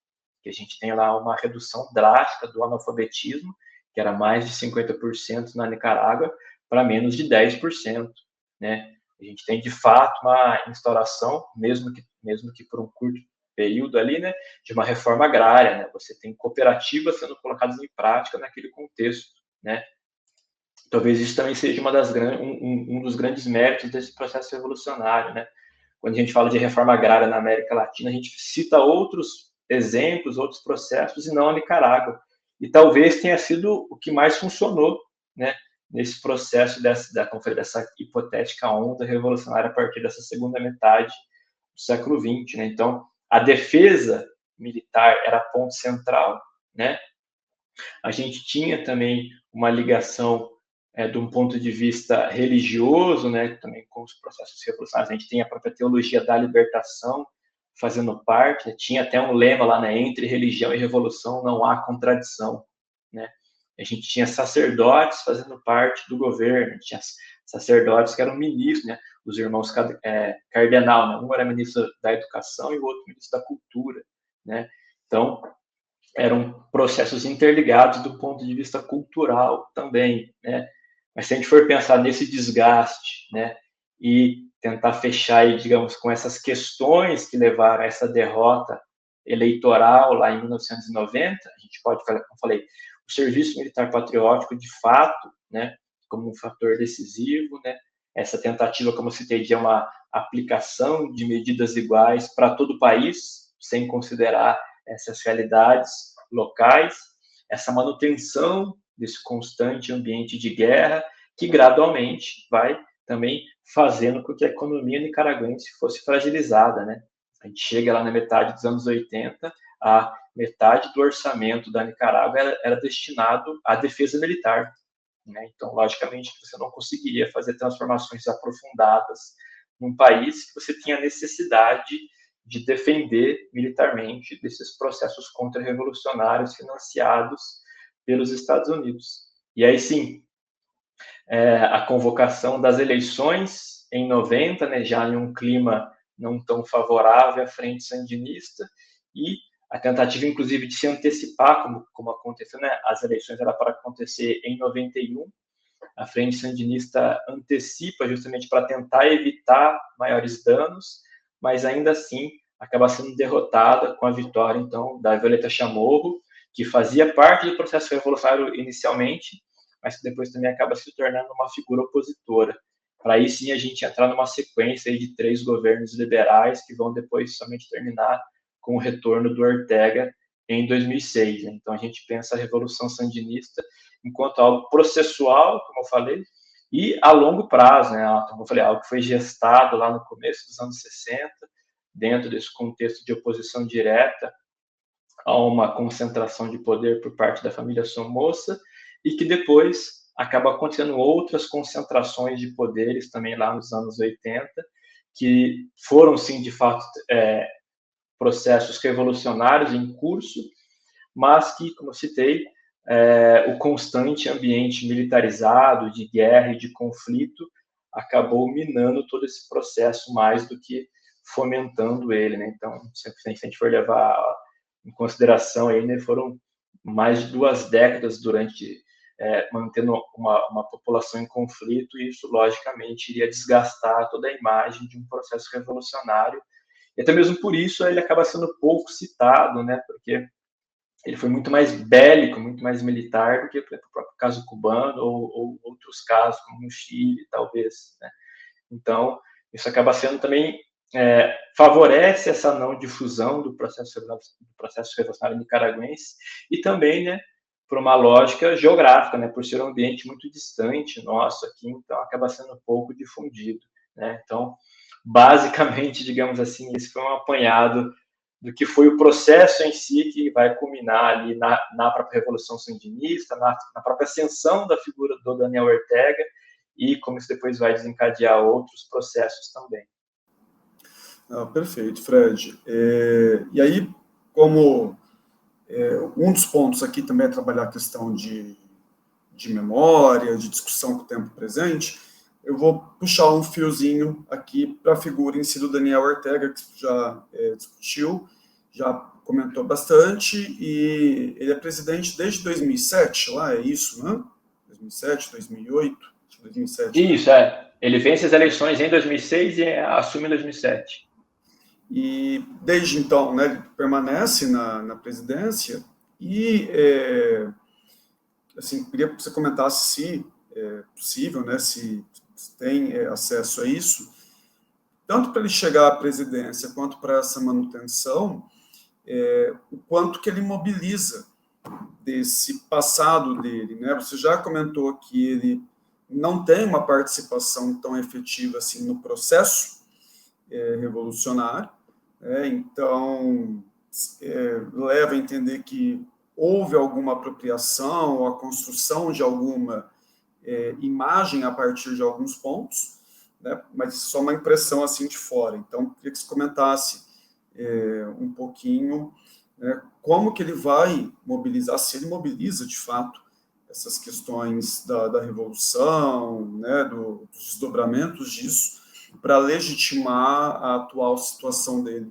que a gente tem lá uma redução drástica do analfabetismo, que era mais de 50% na Nicarágua, para menos de 10%, né? A gente tem, de fato, uma instauração, mesmo que por um curto período ali, né, de uma reforma agrária, né? Você tem cooperativas sendo colocadas em prática naquele contexto, né? Talvez isso também seja um dos grandes méritos desse processo revolucionário, né? Quando a gente fala de reforma agrária na América Latina, a gente cita outros exemplos, outros processos, e não a Nicarágua. E talvez tenha sido o que mais funcionou, né, nesse processo dessa hipotética onda revolucionária a partir dessa segunda metade do século XX, né? Então, a defesa militar era ponto central, né? A gente tinha também uma ligação de um ponto de vista religioso, né, também com os processos revolucionários. A gente tem a própria teologia da libertação fazendo parte, né? Tinha até um lema lá, né, entre religião e revolução não há contradição, né? A gente tinha sacerdotes fazendo parte do governo, tinha sacerdotes que eram ministros, né, os irmãos cardenal, né? Um era ministro da educação e o outro ministro da cultura, né? Então, eram processos interligados do ponto de vista cultural também, né? Mas se a gente for pensar nesse desgaste, né, e tentar fechar, aí, digamos, com essas questões que levaram a essa derrota eleitoral lá em 1990, a gente pode falar, como eu falei, o serviço militar patriótico, de fato, né, como um fator decisivo, né, essa tentativa, como eu citei, de uma aplicação de medidas iguais para todo o país, sem considerar essas realidades locais, essa manutenção desse constante ambiente de guerra, que gradualmente vai também fazendo com que a economia nicaragüense fosse fragilizada, né? A gente chega lá na metade dos anos 80, a metade do orçamento da Nicarágua era destinado à defesa militar, né? Então, logicamente, você não conseguiria fazer transformações aprofundadas num país que você tinha necessidade de defender militarmente desses processos contra-revolucionários financiados pelos Estados Unidos. E aí sim, a convocação das eleições em 90, né, já em um clima não tão favorável à frente sandinista, e a tentativa, inclusive, de se antecipar, como aconteceu, né, as eleições eram para acontecer em 91, a frente sandinista antecipa justamente para tentar evitar maiores danos, mas ainda assim acaba sendo derrotada com a vitória, então, da Violeta Chamorro, que fazia parte do processo revolucionário inicialmente, mas que depois também acaba se tornando uma figura opositora. Para aí sim a gente entrar numa sequência de 3 governos liberais que vão depois somente terminar com o retorno do Ortega em 2006. Né? Então a gente pensa a Revolução Sandinista enquanto algo processual, como eu falei, e a longo prazo, né? Como eu falei, algo que foi gestado lá no começo dos anos 60, dentro desse contexto de oposição direta a uma concentração de poder por parte da família Somoza, e que depois acaba acontecendo outras concentrações de poderes também lá nos anos 80, que foram, sim, de fato, processos revolucionários em curso, mas que, como eu citei, o constante ambiente militarizado de guerra e de conflito acabou minando todo esse processo mais do que fomentando ele, né? Então, se a gente for levar em consideração aí, né, foram mais de 2 décadas mantendo uma população em conflito, e isso, logicamente, iria desgastar toda a imagem de um processo revolucionário. E até mesmo por isso ele acaba sendo pouco citado, né, porque ele foi muito mais bélico, muito mais militar do que, por exemplo, o próprio caso cubano ou outros casos, como no Chile, talvez, né? Então, isso acaba sendo também favorece essa não difusão do processo revolucionário nicaragüense, e também, né, por uma lógica geográfica, né, por ser um ambiente muito distante nosso aqui, então acaba sendo um pouco difundido, né? Então, basicamente, digamos assim, esse foi um apanhado do que foi o processo em si que vai culminar ali na própria Revolução Sandinista, na própria ascensão da figura do Daniel Ortega e como isso depois vai desencadear outros processos também. Perfeito, Fred. E aí, como um dos pontos aqui também é trabalhar a questão de memória, de discussão com o tempo presente, eu vou puxar um fiozinho aqui para a figura em si do Daniel Ortega, que já discutiu, já comentou bastante, e ele é presidente desde 2007, lá é isso, né? 2007, 2008, 2007. Isso, Ele vence as eleições em 2006 e assume em 2007. E desde então, né, ele permanece na presidência e, assim, queria que você comentasse se é possível, né, se tem acesso a isso, tanto para ele chegar à presidência quanto para essa manutenção, o quanto que ele mobiliza desse passado dele, né? Você já comentou que ele não tem uma participação tão efetiva assim no processo revolucionário, então leva a entender que houve alguma apropriação ou a construção de alguma imagem a partir de alguns pontos, né? Mas só uma impressão assim de fora. Então, queria que você comentasse um pouquinho, né, como que ele vai mobilizar, se ele mobiliza de fato essas questões da revolução, né, dos desdobramentos disso, para legitimar a atual situação dele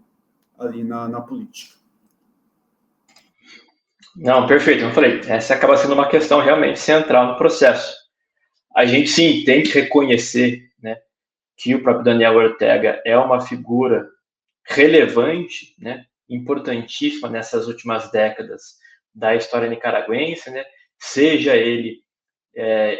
ali na política. Não, perfeito. Como eu falei, essa acaba sendo uma questão realmente central no processo. A gente, sim, tem que reconhecer, né, que o próprio Daniel Ortega é uma figura relevante, né, importantíssima nessas últimas décadas da história nicaragüense, né, seja ele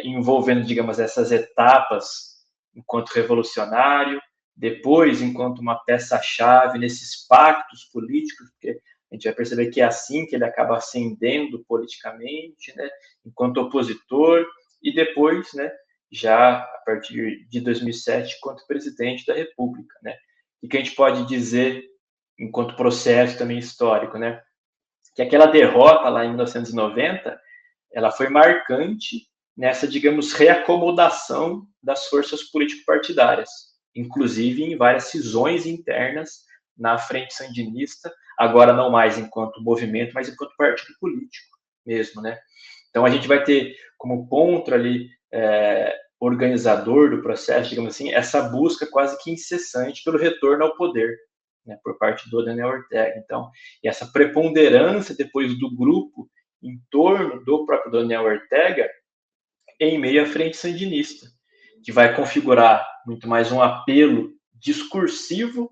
envolvendo, digamos, essas etapas enquanto revolucionário, depois enquanto uma peça-chave nesses pactos políticos, porque a gente vai perceber que é assim que ele acaba ascendendo politicamente, né, enquanto opositor, e depois, né, já a partir de 2007, enquanto presidente da República, né. E que a gente pode dizer, enquanto processo também histórico, né, que aquela derrota lá em 1990, ela foi marcante nessa, digamos, reacomodação das forças político-partidárias, inclusive em várias cisões internas na Frente Sandinista, agora não mais enquanto movimento, mas enquanto partido político mesmo, né? Então a gente vai ter como ponto ali organizador do processo, digamos assim, essa busca quase que incessante pelo retorno ao poder, né, por parte do Daniel Ortega. Então, e essa preponderância depois do grupo em torno do próprio Daniel Ortega em meio à frente sandinista, que vai configurar muito mais um apelo discursivo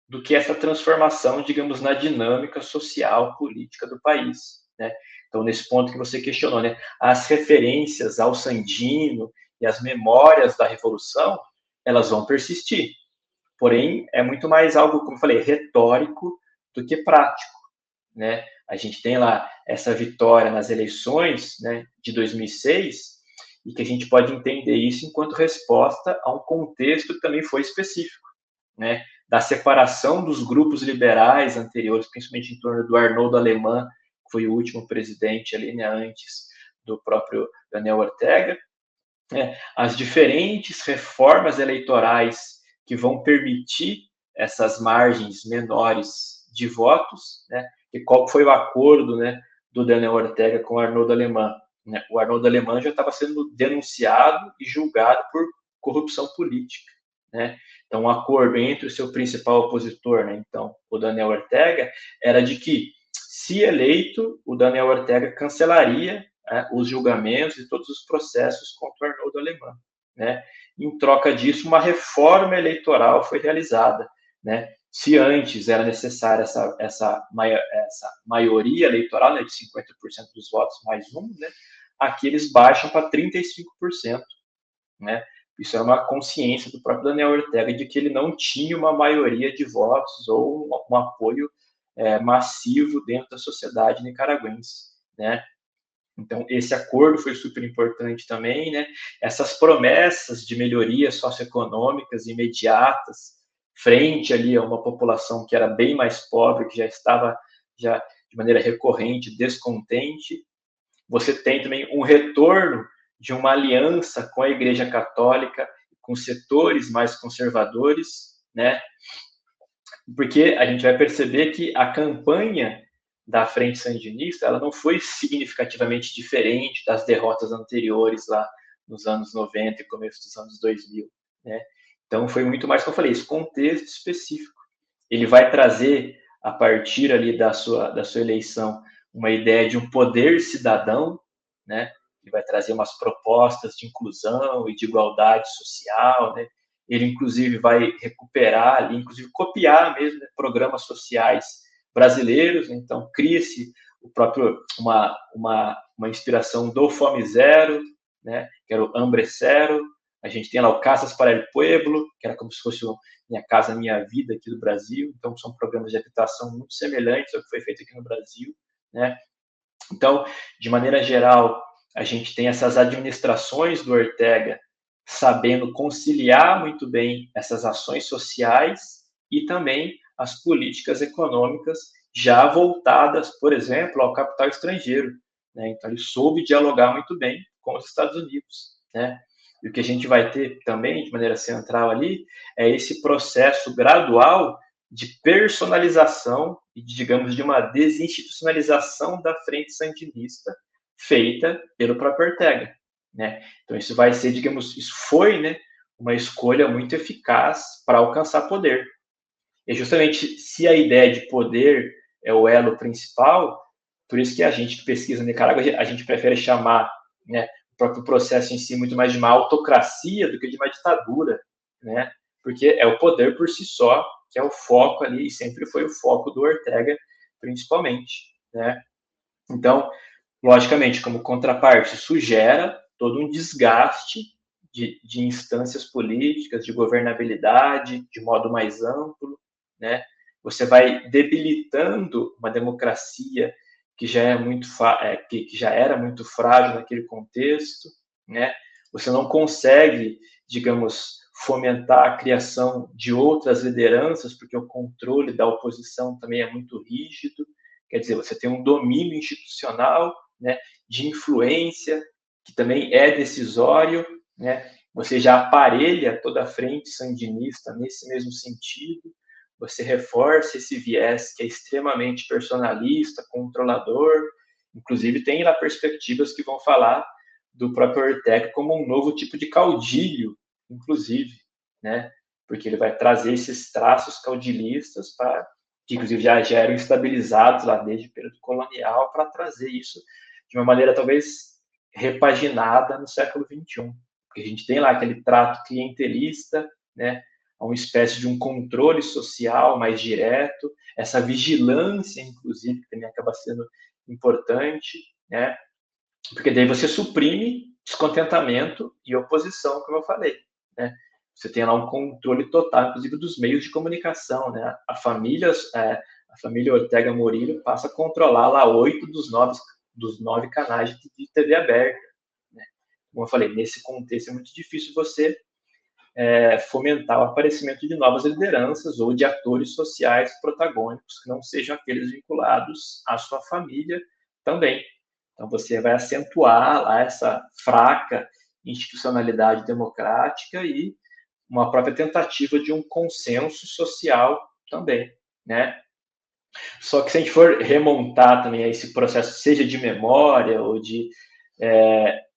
do que essa transformação, digamos, na dinâmica social, política do país, né? Então, nesse ponto que você questionou, né, as referências ao Sandino e as memórias da Revolução, elas vão persistir. Porém, é muito mais algo, como eu falei, retórico do que prático, né? A gente tem lá essa vitória nas eleições, né, de 2006, e que a gente pode entender isso enquanto resposta a um contexto que também foi específico, né, da separação dos grupos liberais anteriores, principalmente em torno do Arnoldo Alemã, que foi o último presidente ali, né, antes do próprio Daniel Ortega, né, as diferentes reformas eleitorais que vão permitir essas margens menores de votos, né, e qual foi o acordo, né, do Daniel Ortega com o Arnoldo Alemã, né? O Arnoldo Alemã já estava sendo denunciado e julgado por corrupção política, né? Então, o acordo entre o seu principal opositor, né, então, o Daniel Ortega, era de que, se eleito, o Daniel Ortega cancelaria os julgamentos e todos os processos contra o Arnoldo Alemã, né? Em troca disso, uma reforma eleitoral foi realizada, né? Se antes era necessária essa maioria eleitoral, né, de 50% dos votos mais um, né, aqui eles baixam para 35%, né? Isso é uma consciência do próprio Daniel Ortega de que ele não tinha uma maioria de votos ou um apoio massivo dentro da sociedade nicaragüense, né? Então, esse acordo foi super importante também, né? Essas promessas de melhorias socioeconômicas imediatas, frente ali a uma população que era bem mais pobre, que já estava já de maneira recorrente descontente. Você tem também um retorno de uma aliança com a Igreja Católica, com setores mais conservadores, né? Porque a gente vai perceber que a campanha da Frente Sandinista, ela não foi significativamente diferente das derrotas anteriores lá nos anos 90 e começo dos anos 2000, né? Então, foi muito mais, como eu falei, esse contexto específico. Ele vai trazer, a partir ali da sua eleição, uma ideia de um poder cidadão, né? Ele vai trazer umas propostas de inclusão e de igualdade social, né? Ele, inclusive, vai recuperar ali, inclusive copiar mesmo, né, programas sociais brasileiros, né? Então cria-se o próprio uma inspiração do Fome Zero, né? Que era o Hambre Zero. A gente tem lá o Casas para el Pueblo, que era como se fosse o Minha Casa Minha Vida aqui do Brasil. Então são programas de habitação muito semelhantes ao que foi feito aqui no Brasil, né? Então, de maneira geral, a gente tem essas administrações do Ortega sabendo conciliar muito bem essas ações sociais e também as políticas econômicas já voltadas, por exemplo, ao capital estrangeiro, né? Então, ele soube dialogar muito bem com os Estados Unidos, né? E o que a gente vai ter também, de maneira central ali, é esse processo gradual de personalização e, digamos, de uma desinstitucionalização da Frente Sandinista feita pelo próprio Ortega, né? Então, isso vai ser, digamos, isso foi, né, uma escolha muito eficaz para alcançar poder. E justamente se a ideia de poder é o elo principal, por isso que a gente que pesquisa na Nicarágua, a gente prefere chamar, né, o próprio processo em si muito mais de uma autocracia do que de uma ditadura, né? Porque é o poder por si só que é o foco ali, e sempre foi o foco do Ortega, principalmente, né? Então, logicamente, como contraparte, isso gera todo um desgaste de instâncias políticas, de governabilidade, de modo mais amplo, né? Você vai debilitando uma democracia que já é muito que já era muito frágil naquele contexto, né? Você não consegue, digamos, fomentar a criação de outras lideranças, porque o controle da oposição também é muito rígido. Quer dizer, você tem um domínio institucional, né, de influência, que também é decisório, né? Você já aparelha toda a frente sandinista nesse mesmo sentido, você reforça esse viés que é extremamente personalista, controlador. Inclusive, tem lá perspectivas que vão falar do próprio Ortega como um novo tipo de caudilho, inclusive, né? Porque ele vai trazer esses traços caudilistas para que, inclusive, já eram estabilizados lá desde o período colonial, para trazer isso de uma maneira talvez repaginada no século XXI. Porque a gente tem lá aquele trato clientelista, né? Uma espécie de um controle social mais direto, essa vigilância, inclusive, que também acaba sendo importante, né? Porque daí você suprime descontentamento e oposição, como eu falei, né? Você tem lá um controle total, inclusive, dos meios de comunicação, né? A família Ortega Murillo passa a controlar lá 8 dos 9 canais de TV aberta, né? Como eu falei, nesse contexto é muito difícil você fomentar o aparecimento de novas lideranças ou de atores sociais protagônicos que não sejam aqueles vinculados à sua família também. Então, você vai acentuar lá essa fraca institucionalidade democrática e uma própria tentativa de um consenso social também, né? Só que se a gente for remontar também a esse processo, seja de memória ou de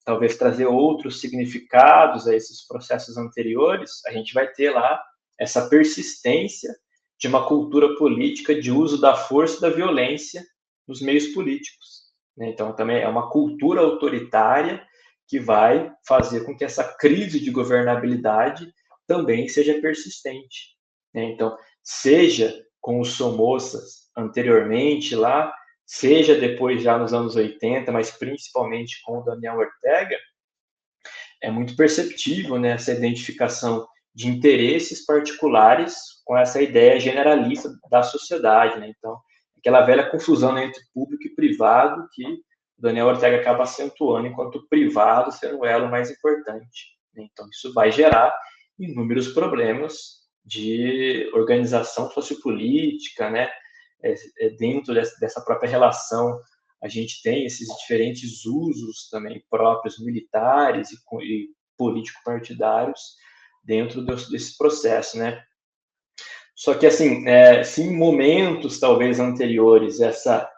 talvez trazer outros significados a esses processos anteriores, a gente vai ter lá essa persistência de uma cultura política de uso da força e da violência nos meios políticos, né? Então, também é uma cultura autoritária que vai fazer com que essa crise de governabilidade também seja persistente, né? Então, seja com os Somozas anteriormente lá, seja depois já nos anos 80, mas principalmente com o Daniel Ortega, é muito perceptível, né, essa identificação de interesses particulares com essa ideia generalista da sociedade, né? Então, aquela velha confusão entre público e privado que Daniel Ortega acaba acentuando enquanto o privado sendo o elo mais importante. Então, isso vai gerar inúmeros problemas de organização sociopolítica, né? Dentro dessa própria relação, a gente tem esses diferentes usos também próprios militares e político-partidários dentro desse processo, né? Só que, assim, se em momentos talvez anteriores essa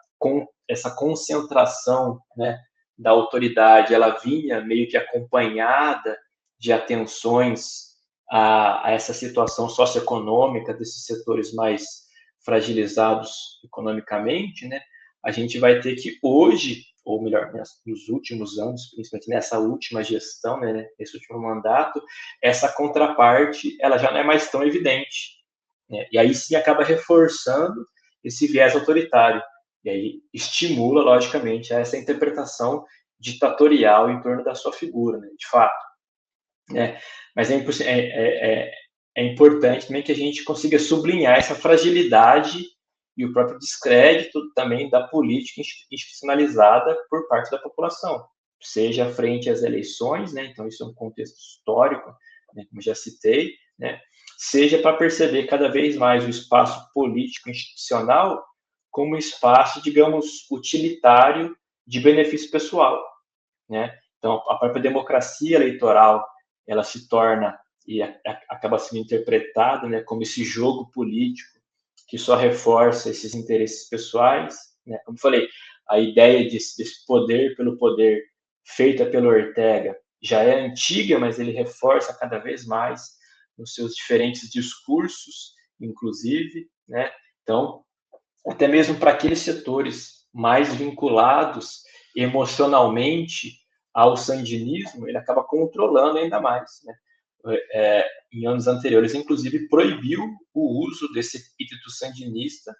concentração, né, da autoridade, ela vinha meio que acompanhada de atenções a essa situação socioeconômica desses setores mais fragilizados economicamente, né, a gente vai ter que hoje, ou melhor, nos últimos anos, principalmente nessa última gestão, né, nesse último mandato, essa contraparte ela já não é mais tão evidente, né, e aí sim acaba reforçando esse viés autoritário. E aí estimula, logicamente, essa interpretação ditatorial em torno da sua figura, né, de fato. Né? Mas é importante também que a gente consiga sublinhar essa fragilidade e o próprio descrédito também da política institucionalizada por parte da população, seja frente às eleições, né? Então isso é um contexto histórico, né? Como já citei, né? Seja para perceber cada vez mais o espaço político institucional como espaço, digamos, utilitário de benefício pessoal, né? Então, a própria democracia eleitoral, ela se torna e acaba sendo interpretada, né, como esse jogo político que só reforça esses interesses pessoais, né? Como eu falei, a ideia desse poder pelo poder feita pelo Ortega já é antiga, mas ele reforça cada vez mais nos seus diferentes discursos, inclusive, né? Então, até mesmo para aqueles setores mais vinculados emocionalmente ao sandinismo, ele acaba controlando ainda mais, né? Em anos anteriores, inclusive, proibiu o uso desse epíteto sandinista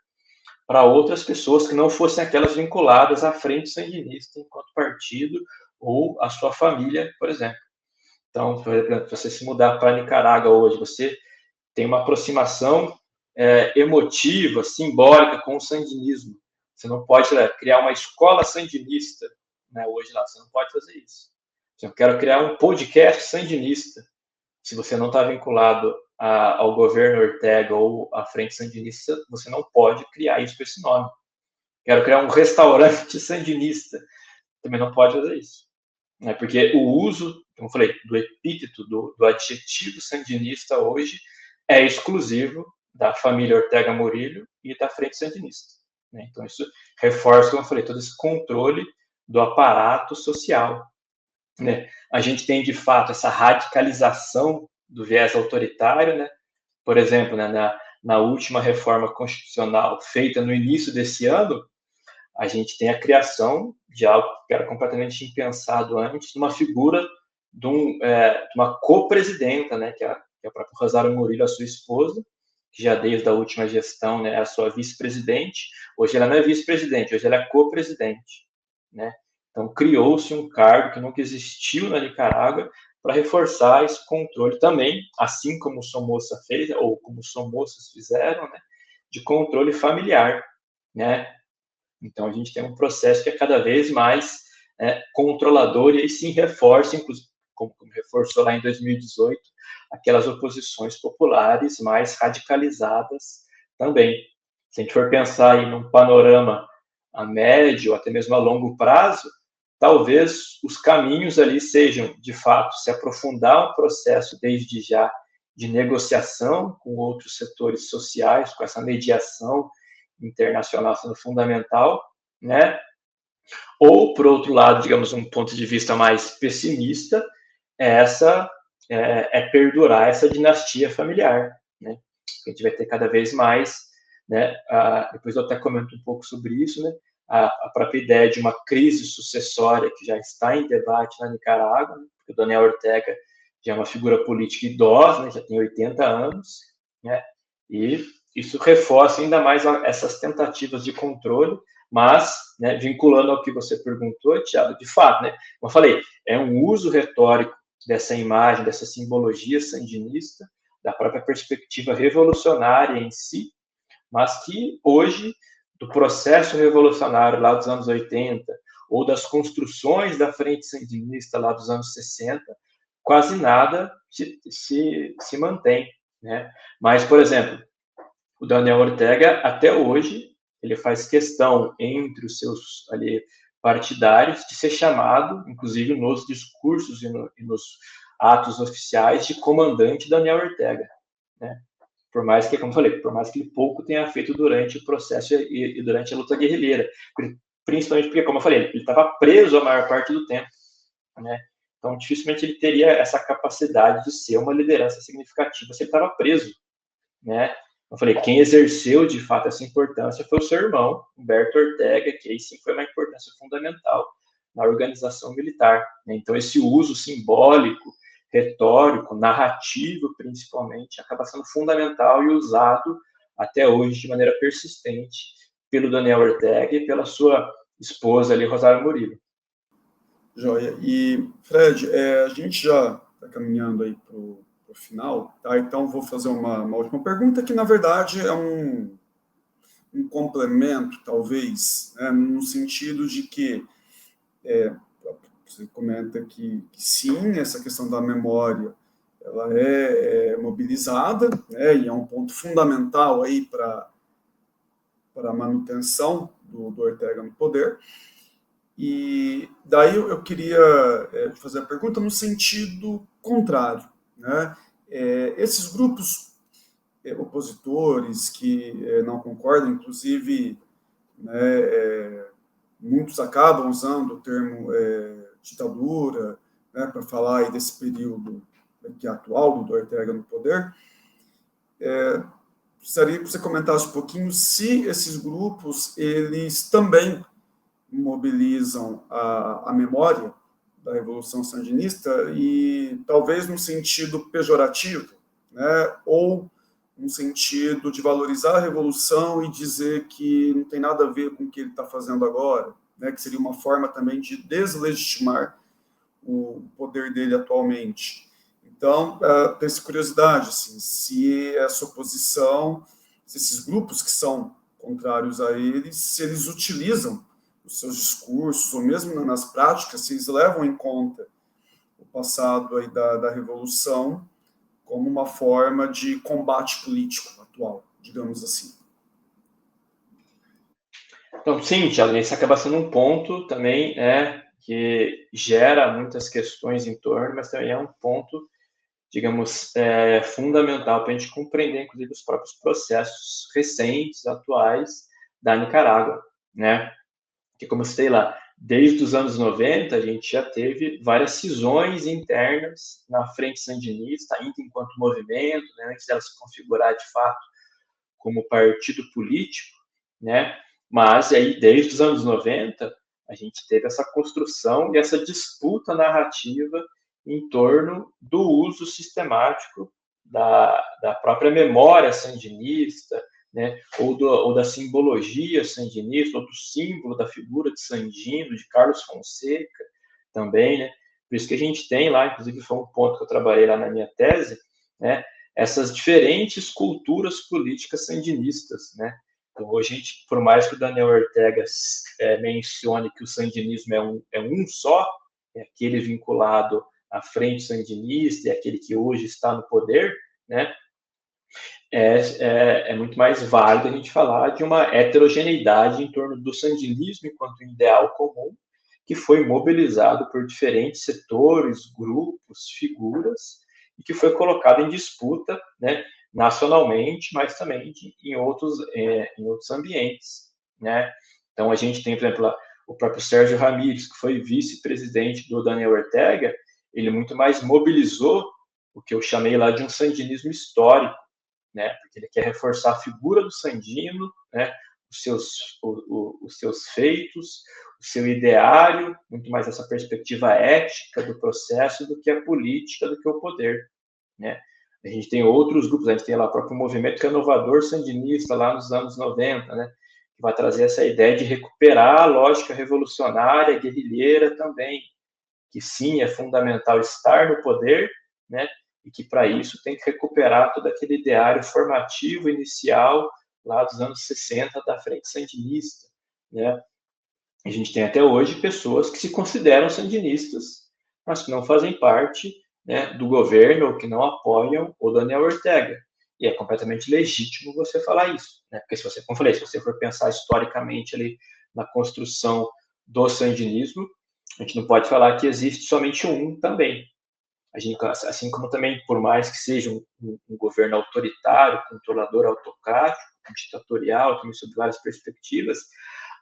para outras pessoas que não fossem aquelas vinculadas à frente sandinista enquanto partido ou à sua família, por exemplo. Então, por exemplo, se você se mudar para Nicarágua hoje, você tem uma aproximação emotiva, simbólica com o sandinismo. Você não pode criar uma escola sandinista, né, hoje lá, você não pode fazer isso. Eu quero criar um podcast sandinista. Se você não está vinculado ao governo Ortega ou à frente sandinista, você não pode criar isso com esse nome. Quero criar um restaurante sandinista. Também não pode fazer isso. Né, porque o uso, como eu falei, do epíteto, do adjetivo sandinista hoje é exclusivo da família Ortega Murillo e da frente sandinista. Né? Então, isso reforça, como eu falei, todo esse controle do aparato social. Né? A gente tem, de fato, essa radicalização do viés autoritário, né? Por exemplo, né, na última reforma constitucional feita no início desse ano, a gente tem a criação de algo que era completamente impensado antes, de uma figura de uma co-presidenta, né, que é a própria Rosário Murillo, a sua esposa, que já desde a última gestão, né, é a sua vice-presidente. Hoje ela não é vice-presidente, hoje ela é co-presidente, né? Então criou-se um cargo que nunca existiu na Nicarágua para reforçar esse controle também, assim como o Somoza fez, ou como os Somozas fizeram, né, de controle familiar, né? Então, a gente tem um processo que é cada vez mais controlador e aí sim reforça, inclusive, como reforçou lá em 2018, aquelas oposições populares mais radicalizadas também. Se a gente for pensar em um panorama a médio, até mesmo a longo prazo, talvez os caminhos ali sejam, de fato, se aprofundar um processo desde já de negociação com outros setores sociais, com essa mediação internacional sendo fundamental, né? Ou, por outro lado, digamos, um ponto de vista mais pessimista, perdurar essa dinastia familiar, né? A gente vai ter cada vez mais, né? Depois eu até comento um pouco sobre isso, né? A própria ideia de uma crise sucessória que já está em debate na Nicarágua, né? Porque o Daniel Ortega já é uma figura política idosa, né? Já tem 80 anos, né? E isso reforça ainda mais essas tentativas de controle, mas, né, vinculando ao que você perguntou, Thiago, de fato, né, como eu falei, é um uso retórico dessa imagem, dessa simbologia sandinista, da própria perspectiva revolucionária em si, mas que hoje, do processo revolucionário lá dos anos 80, ou das construções da Frente Sandinista lá dos anos 60, quase nada se mantém, né? Mas, por exemplo, o Daniel Ortega, até hoje, ele faz questão entre os seus ali, partidários de ser chamado, inclusive nos discursos e nos atos oficiais, de comandante Daniel Ortega, né? Por mais que, como eu falei, por mais que ele pouco tenha feito durante o processo e durante a luta guerrilheira, principalmente porque, como eu falei, ele estava preso a maior parte do tempo, né? Então, dificilmente ele teria essa capacidade de ser uma liderança significativa se ele estava preso, né? Eu falei, quem exerceu de fato essa importância foi o seu irmão, Humberto Ortega, que aí sim foi uma importância fundamental na organização militar, né? Então, esse uso simbólico, retórico, narrativo, principalmente, acaba sendo fundamental e usado até hoje de maneira persistente pelo Daniel Ortega e pela sua esposa ali, Rosário Murillo. Joia. E, Fred, a gente já está caminhando aí para o final, tá? Então, vou fazer uma última pergunta, que, na verdade, é um complemento, talvez, né, no sentido de que você comenta que sim, essa questão da memória, ela é mobilizada, né, e é um ponto fundamental aí para a manutenção do Ortega no poder. E daí eu queria fazer a pergunta no sentido contrário, né? Esses grupos opositores que não concordam, inclusive, né, muitos acabam usando o termo ditadura, né, para falar aí desse período que é atual do Ortega no poder. Gostaria que você comentasse um pouquinho se esses grupos eles também mobilizam a memória da Revolução Sandinista e talvez num sentido pejorativo, né, ou um sentido de valorizar a Revolução e dizer que não tem nada a ver com o que ele está fazendo agora, né, que seria uma forma também de deslegitimar o poder dele atualmente. Então, tenho essa curiosidade, assim, se essa oposição, se esses grupos que são contrários a eles, se eles utilizam os seus discursos, ou mesmo nas práticas, se eles levam em conta o passado aí da Revolução como uma forma de combate político atual, digamos assim. Então, sim, Thiago, isso acaba sendo um ponto também que gera muitas questões em torno, mas também é um ponto, digamos, fundamental para a gente compreender, inclusive, os próprios processos recentes, atuais da Nicarágua, né? Que, como eu citei lá, desde os anos 90, a gente já teve várias cisões internas na Frente Sandinista, ainda enquanto movimento, né, antes dela se configurar de fato como partido político, né? Mas aí, desde os anos 90, a gente teve essa construção e essa disputa narrativa em torno do uso sistemático da própria memória sandinista, né, ou da simbologia sandinista, ou do símbolo da figura de Sandino, de Carlos Fonseca também, né? Por isso que a gente tem lá, inclusive foi um ponto que eu trabalhei lá na minha tese, né, essas diferentes culturas políticas sandinistas, né? Então, hoje, a gente, por mais que o Daniel Ortega mencione que o sandinismo é um só, é aquele vinculado à frente sandinista e aquele que hoje está no poder, né? É muito mais válido a gente falar de uma heterogeneidade em torno do sandinismo enquanto ideal comum, que foi mobilizado por diferentes setores, grupos, figuras, e que foi colocado em disputa, né, nacionalmente, mas também em outros ambientes, né? Então, a gente tem, por exemplo, o próprio Sérgio Ramírez, que foi vice-presidente do Daniel Ortega, ele muito mais mobilizou o que eu chamei lá de um sandinismo histórico, né? Porque ele quer reforçar a figura do Sandino, né? Os seus feitos, o seu ideário, muito mais essa perspectiva ética do processo do que a política, do que o poder, né? A gente tem outros grupos, a gente tem lá o próprio movimento renovador sandinista lá nos anos 90, né? Que vai trazer essa ideia de recuperar a lógica revolucionária, guerrilheira também, que sim, é fundamental estar no poder, né? E que para isso tem que recuperar todo aquele ideário formativo inicial lá dos anos 60 da Frente Sandinista, né? A gente tem até hoje pessoas que se consideram sandinistas, mas que não fazem parte, né, do governo ou que não apoiam o Daniel Ortega. E é completamente legítimo você falar isso, né? Porque se você, como eu falei, se você for pensar historicamente ali na construção do sandinismo, a gente não pode falar que existe somente um também. A gente, assim como também, por mais que seja um governo autoritário, controlador, autocrático, ditatorial, também sob várias perspectivas,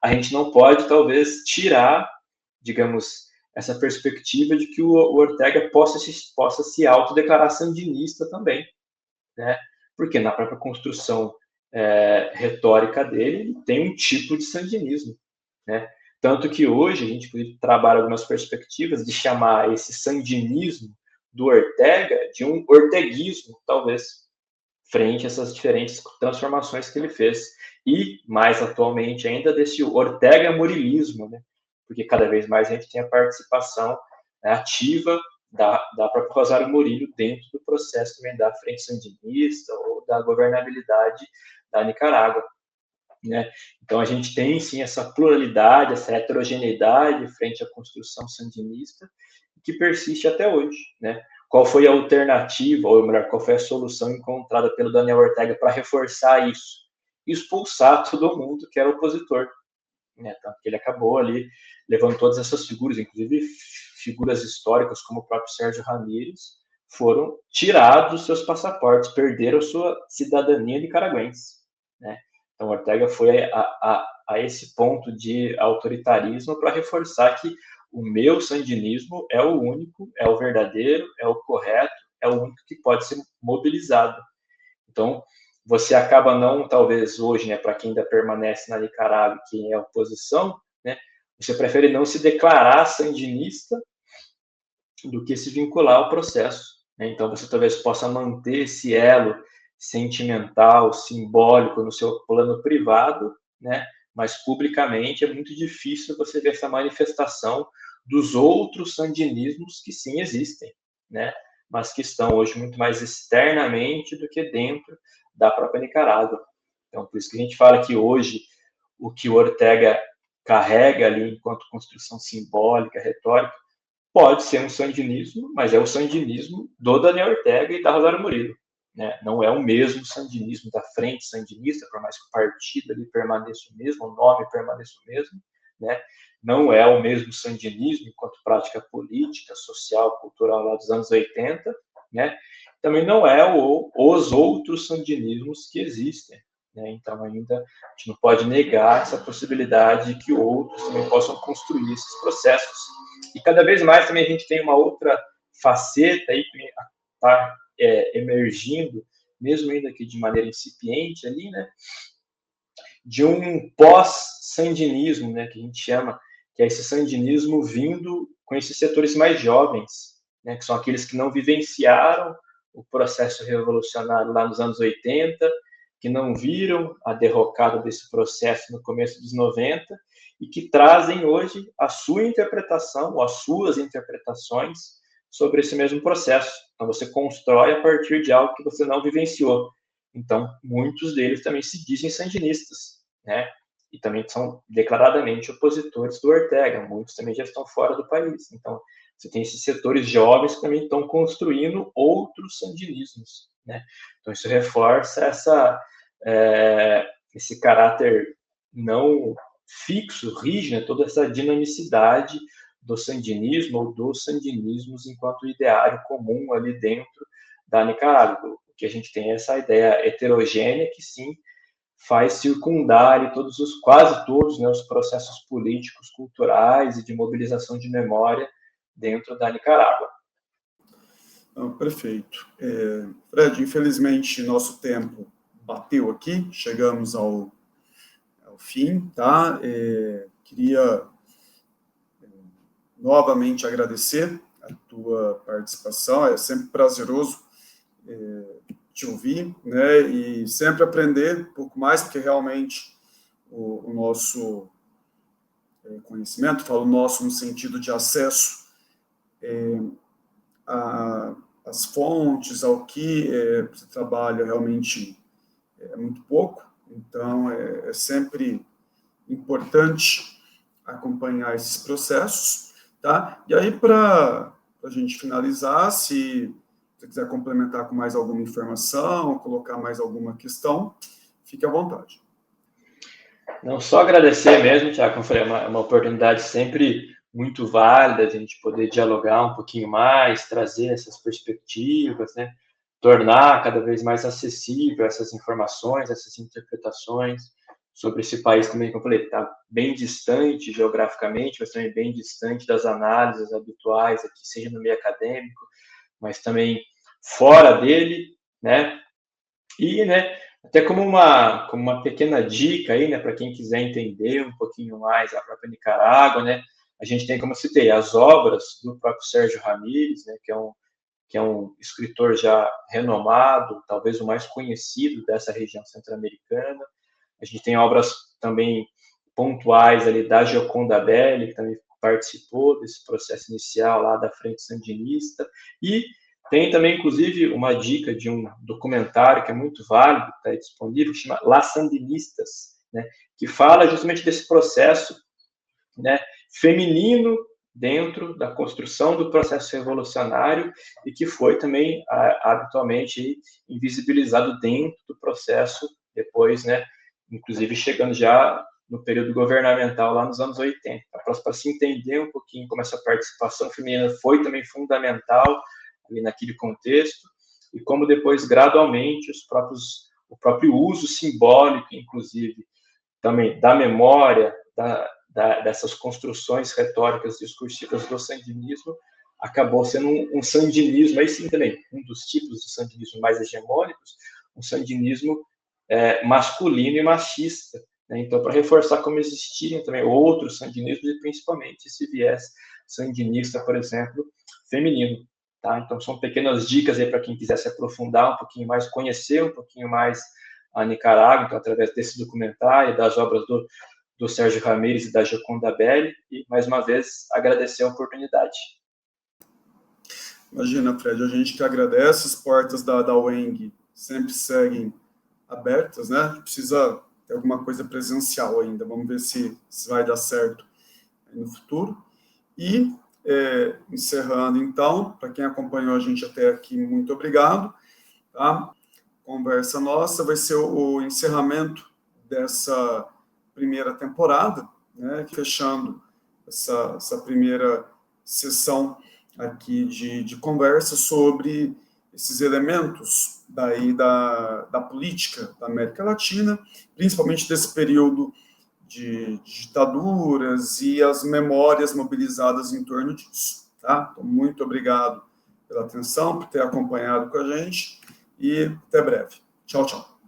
a gente não pode, talvez, tirar, digamos, essa perspectiva de que o Ortega possa se autodeclarar sandinista também, né? Porque na própria construção retórica dele, ele tem um tipo de sandinismo, né? Tanto que hoje a gente trabalha algumas perspectivas de chamar esse sandinismo do Ortega de um orteguismo, talvez, frente a essas diferentes transformações que ele fez. E, mais atualmente ainda, desse Ortega-murilismo, né? Porque cada vez mais a gente tem a participação, né, ativa da própria Rosário Murillo dentro do processo também da Frente Sandinista ou da governabilidade da Nicarágua, né? Então a gente tem sim essa pluralidade, essa heterogeneidade frente à construção sandinista que persiste até hoje, né? Qual foi a alternativa, ou melhor, qual foi a solução encontrada pelo Daniel Ortega para reforçar isso? Expulsar todo mundo que era opositor, né? Tanto que ele acabou ali levando todas essas figuras, inclusive figuras históricas como o próprio Sérgio Ramírez, foram tirados os seus passaportes, perderam a sua cidadania nicaragüense, né? Então Ortega foi a esse ponto de autoritarismo para reforçar que o meu sandinismo é o único, é o verdadeiro, é o correto, é o único que pode ser mobilizado. Então, você acaba não, talvez hoje, né, para quem ainda permanece na Nicarágua, quem é oposição, né, você prefere não se declarar sandinista do que se vincular ao processo, né? Então, você talvez possa manter esse elo sentimental, simbólico no seu plano privado, né? Mas publicamente é muito difícil você ver essa manifestação dos outros sandinismos que sim existem, né? Mas que estão hoje muito mais externamente do que dentro da própria Nicarágua. Então, por isso que a gente fala que hoje o que o Ortega carrega ali enquanto construção simbólica, retórica, pode ser um sandinismo, mas é o sandinismo do Daniel Ortega e da Rosário Murillo, né? Não é o mesmo sandinismo da Frente Sandinista, por mais que o partido ali permaneça o mesmo, o nome permaneça o mesmo, né? Não é o mesmo sandinismo enquanto prática política, social, cultural lá dos anos 80, né? Também não é os outros sandinismos que existem, né? Então ainda a gente não pode negar essa possibilidade de que outros também possam construir esses processos. E cada vez mais também a gente tem uma outra faceta aí que está emergindo, mesmo ainda que de maneira incipiente ali, né, de um pós-sandinismo, né, que a gente chama, que é esse sandinismo vindo com esses setores mais jovens, né, que são aqueles que não vivenciaram o processo revolucionário lá nos anos 80, que não viram a derrocada desse processo no começo dos 90 e que trazem hoje a sua interpretação, ou as suas interpretações sobre esse mesmo processo. Então, você constrói a partir de algo que você não vivenciou. Então, muitos deles também se dizem sandinistas, né? E também são declaradamente opositores do Ortega. Muitos também já estão fora do país. Então, você tem esses setores jovens que também estão construindo outros sandinismos, né? Então, isso reforça esse caráter não fixo, rígido, toda essa dinamicidade do sandinismo ou dos sandinismos enquanto ideário comum ali dentro da Nicarágua. Que a gente tem essa ideia heterogênea que sim faz circundar ali quase todos, né, os processos políticos, culturais e de mobilização de memória dentro da Nicarágua. Perfeito. Fred, infelizmente nosso tempo bateu aqui, chegamos ao fim, tá? Queria novamente agradecer a tua participação, é sempre prazeroso te ouvir, né, e sempre aprender um pouco mais, porque realmente o nosso conhecimento, falo nosso no sentido de acesso às fontes, ao que você trabalha realmente é muito pouco, então é sempre importante acompanhar esses processos, tá? E aí, para a gente finalizar, se você quiser complementar com mais alguma informação, colocar mais alguma questão, fique à vontade. Não, só agradecer mesmo, Tiago, como eu falei, é uma oportunidade sempre muito válida a gente poder dialogar um pouquinho mais, trazer essas perspectivas, né? Tornar cada vez mais acessível essas informações, essas interpretações sobre esse país também, como eu falei, está bem distante geograficamente, mas também bem distante das análises habituais aqui, seja no meio acadêmico, mas também fora dele, né? E, né, até como uma pequena dica aí, né, para quem quiser entender um pouquinho mais a própria Nicarágua, né, a gente tem, como eu citei, as obras do próprio Sérgio Ramírez, né, que é um escritor já renomado, talvez o mais conhecido dessa região centro-americana. A gente tem obras também pontuais ali da Gioconda Belli, que também participou desse processo inicial lá da Frente Sandinista, e tem também, inclusive, uma dica de um documentário que é muito válido, que está disponível, que chama Las Sandinistas, né, que fala justamente desse processo, né, feminino dentro da construção do processo revolucionário e que foi também habitualmente invisibilizado dentro do processo depois, né, inclusive chegando já no período governamental lá nos anos 80. Para se entender um pouquinho como essa participação feminina foi também fundamental ali naquele contexto e como depois gradualmente o próprio uso simbólico, inclusive também da memória, dessas construções retóricas discursivas do sandinismo, acabou sendo um sandinismo, aí sim também, um dos tipos de sandinismo mais hegemônicos, um sandinismo masculino e machista. Né? Então, para reforçar como existiam também outros sandinismos e principalmente esse viés sandinista, por exemplo, feminino. Tá? Então, são pequenas dicas aí para quem quiser se aprofundar um pouquinho mais, conhecer um pouquinho mais a Nicarágua, então, através desse documentário, das obras do Sérgio Ramírez e da Gioconda Belli, e, mais uma vez, agradecer a oportunidade. Imagina, Fred, a gente que agradece, as portas da UENG sempre seguem abertas, né? A gente precisa ter alguma coisa presencial ainda, vamos ver se vai dar certo no futuro. E, encerrando, então, para quem acompanhou a gente até aqui, muito obrigado. Tá? Conversa nossa vai ser o encerramento dessa primeira temporada, né? Fechando essa primeira sessão aqui de conversa sobre esses elementos daí da política da América Latina, principalmente desse período de ditaduras e as memórias mobilizadas em torno disso. Tá? Então, muito obrigado pela atenção, por ter acompanhado com a gente e até breve. Tchau, tchau.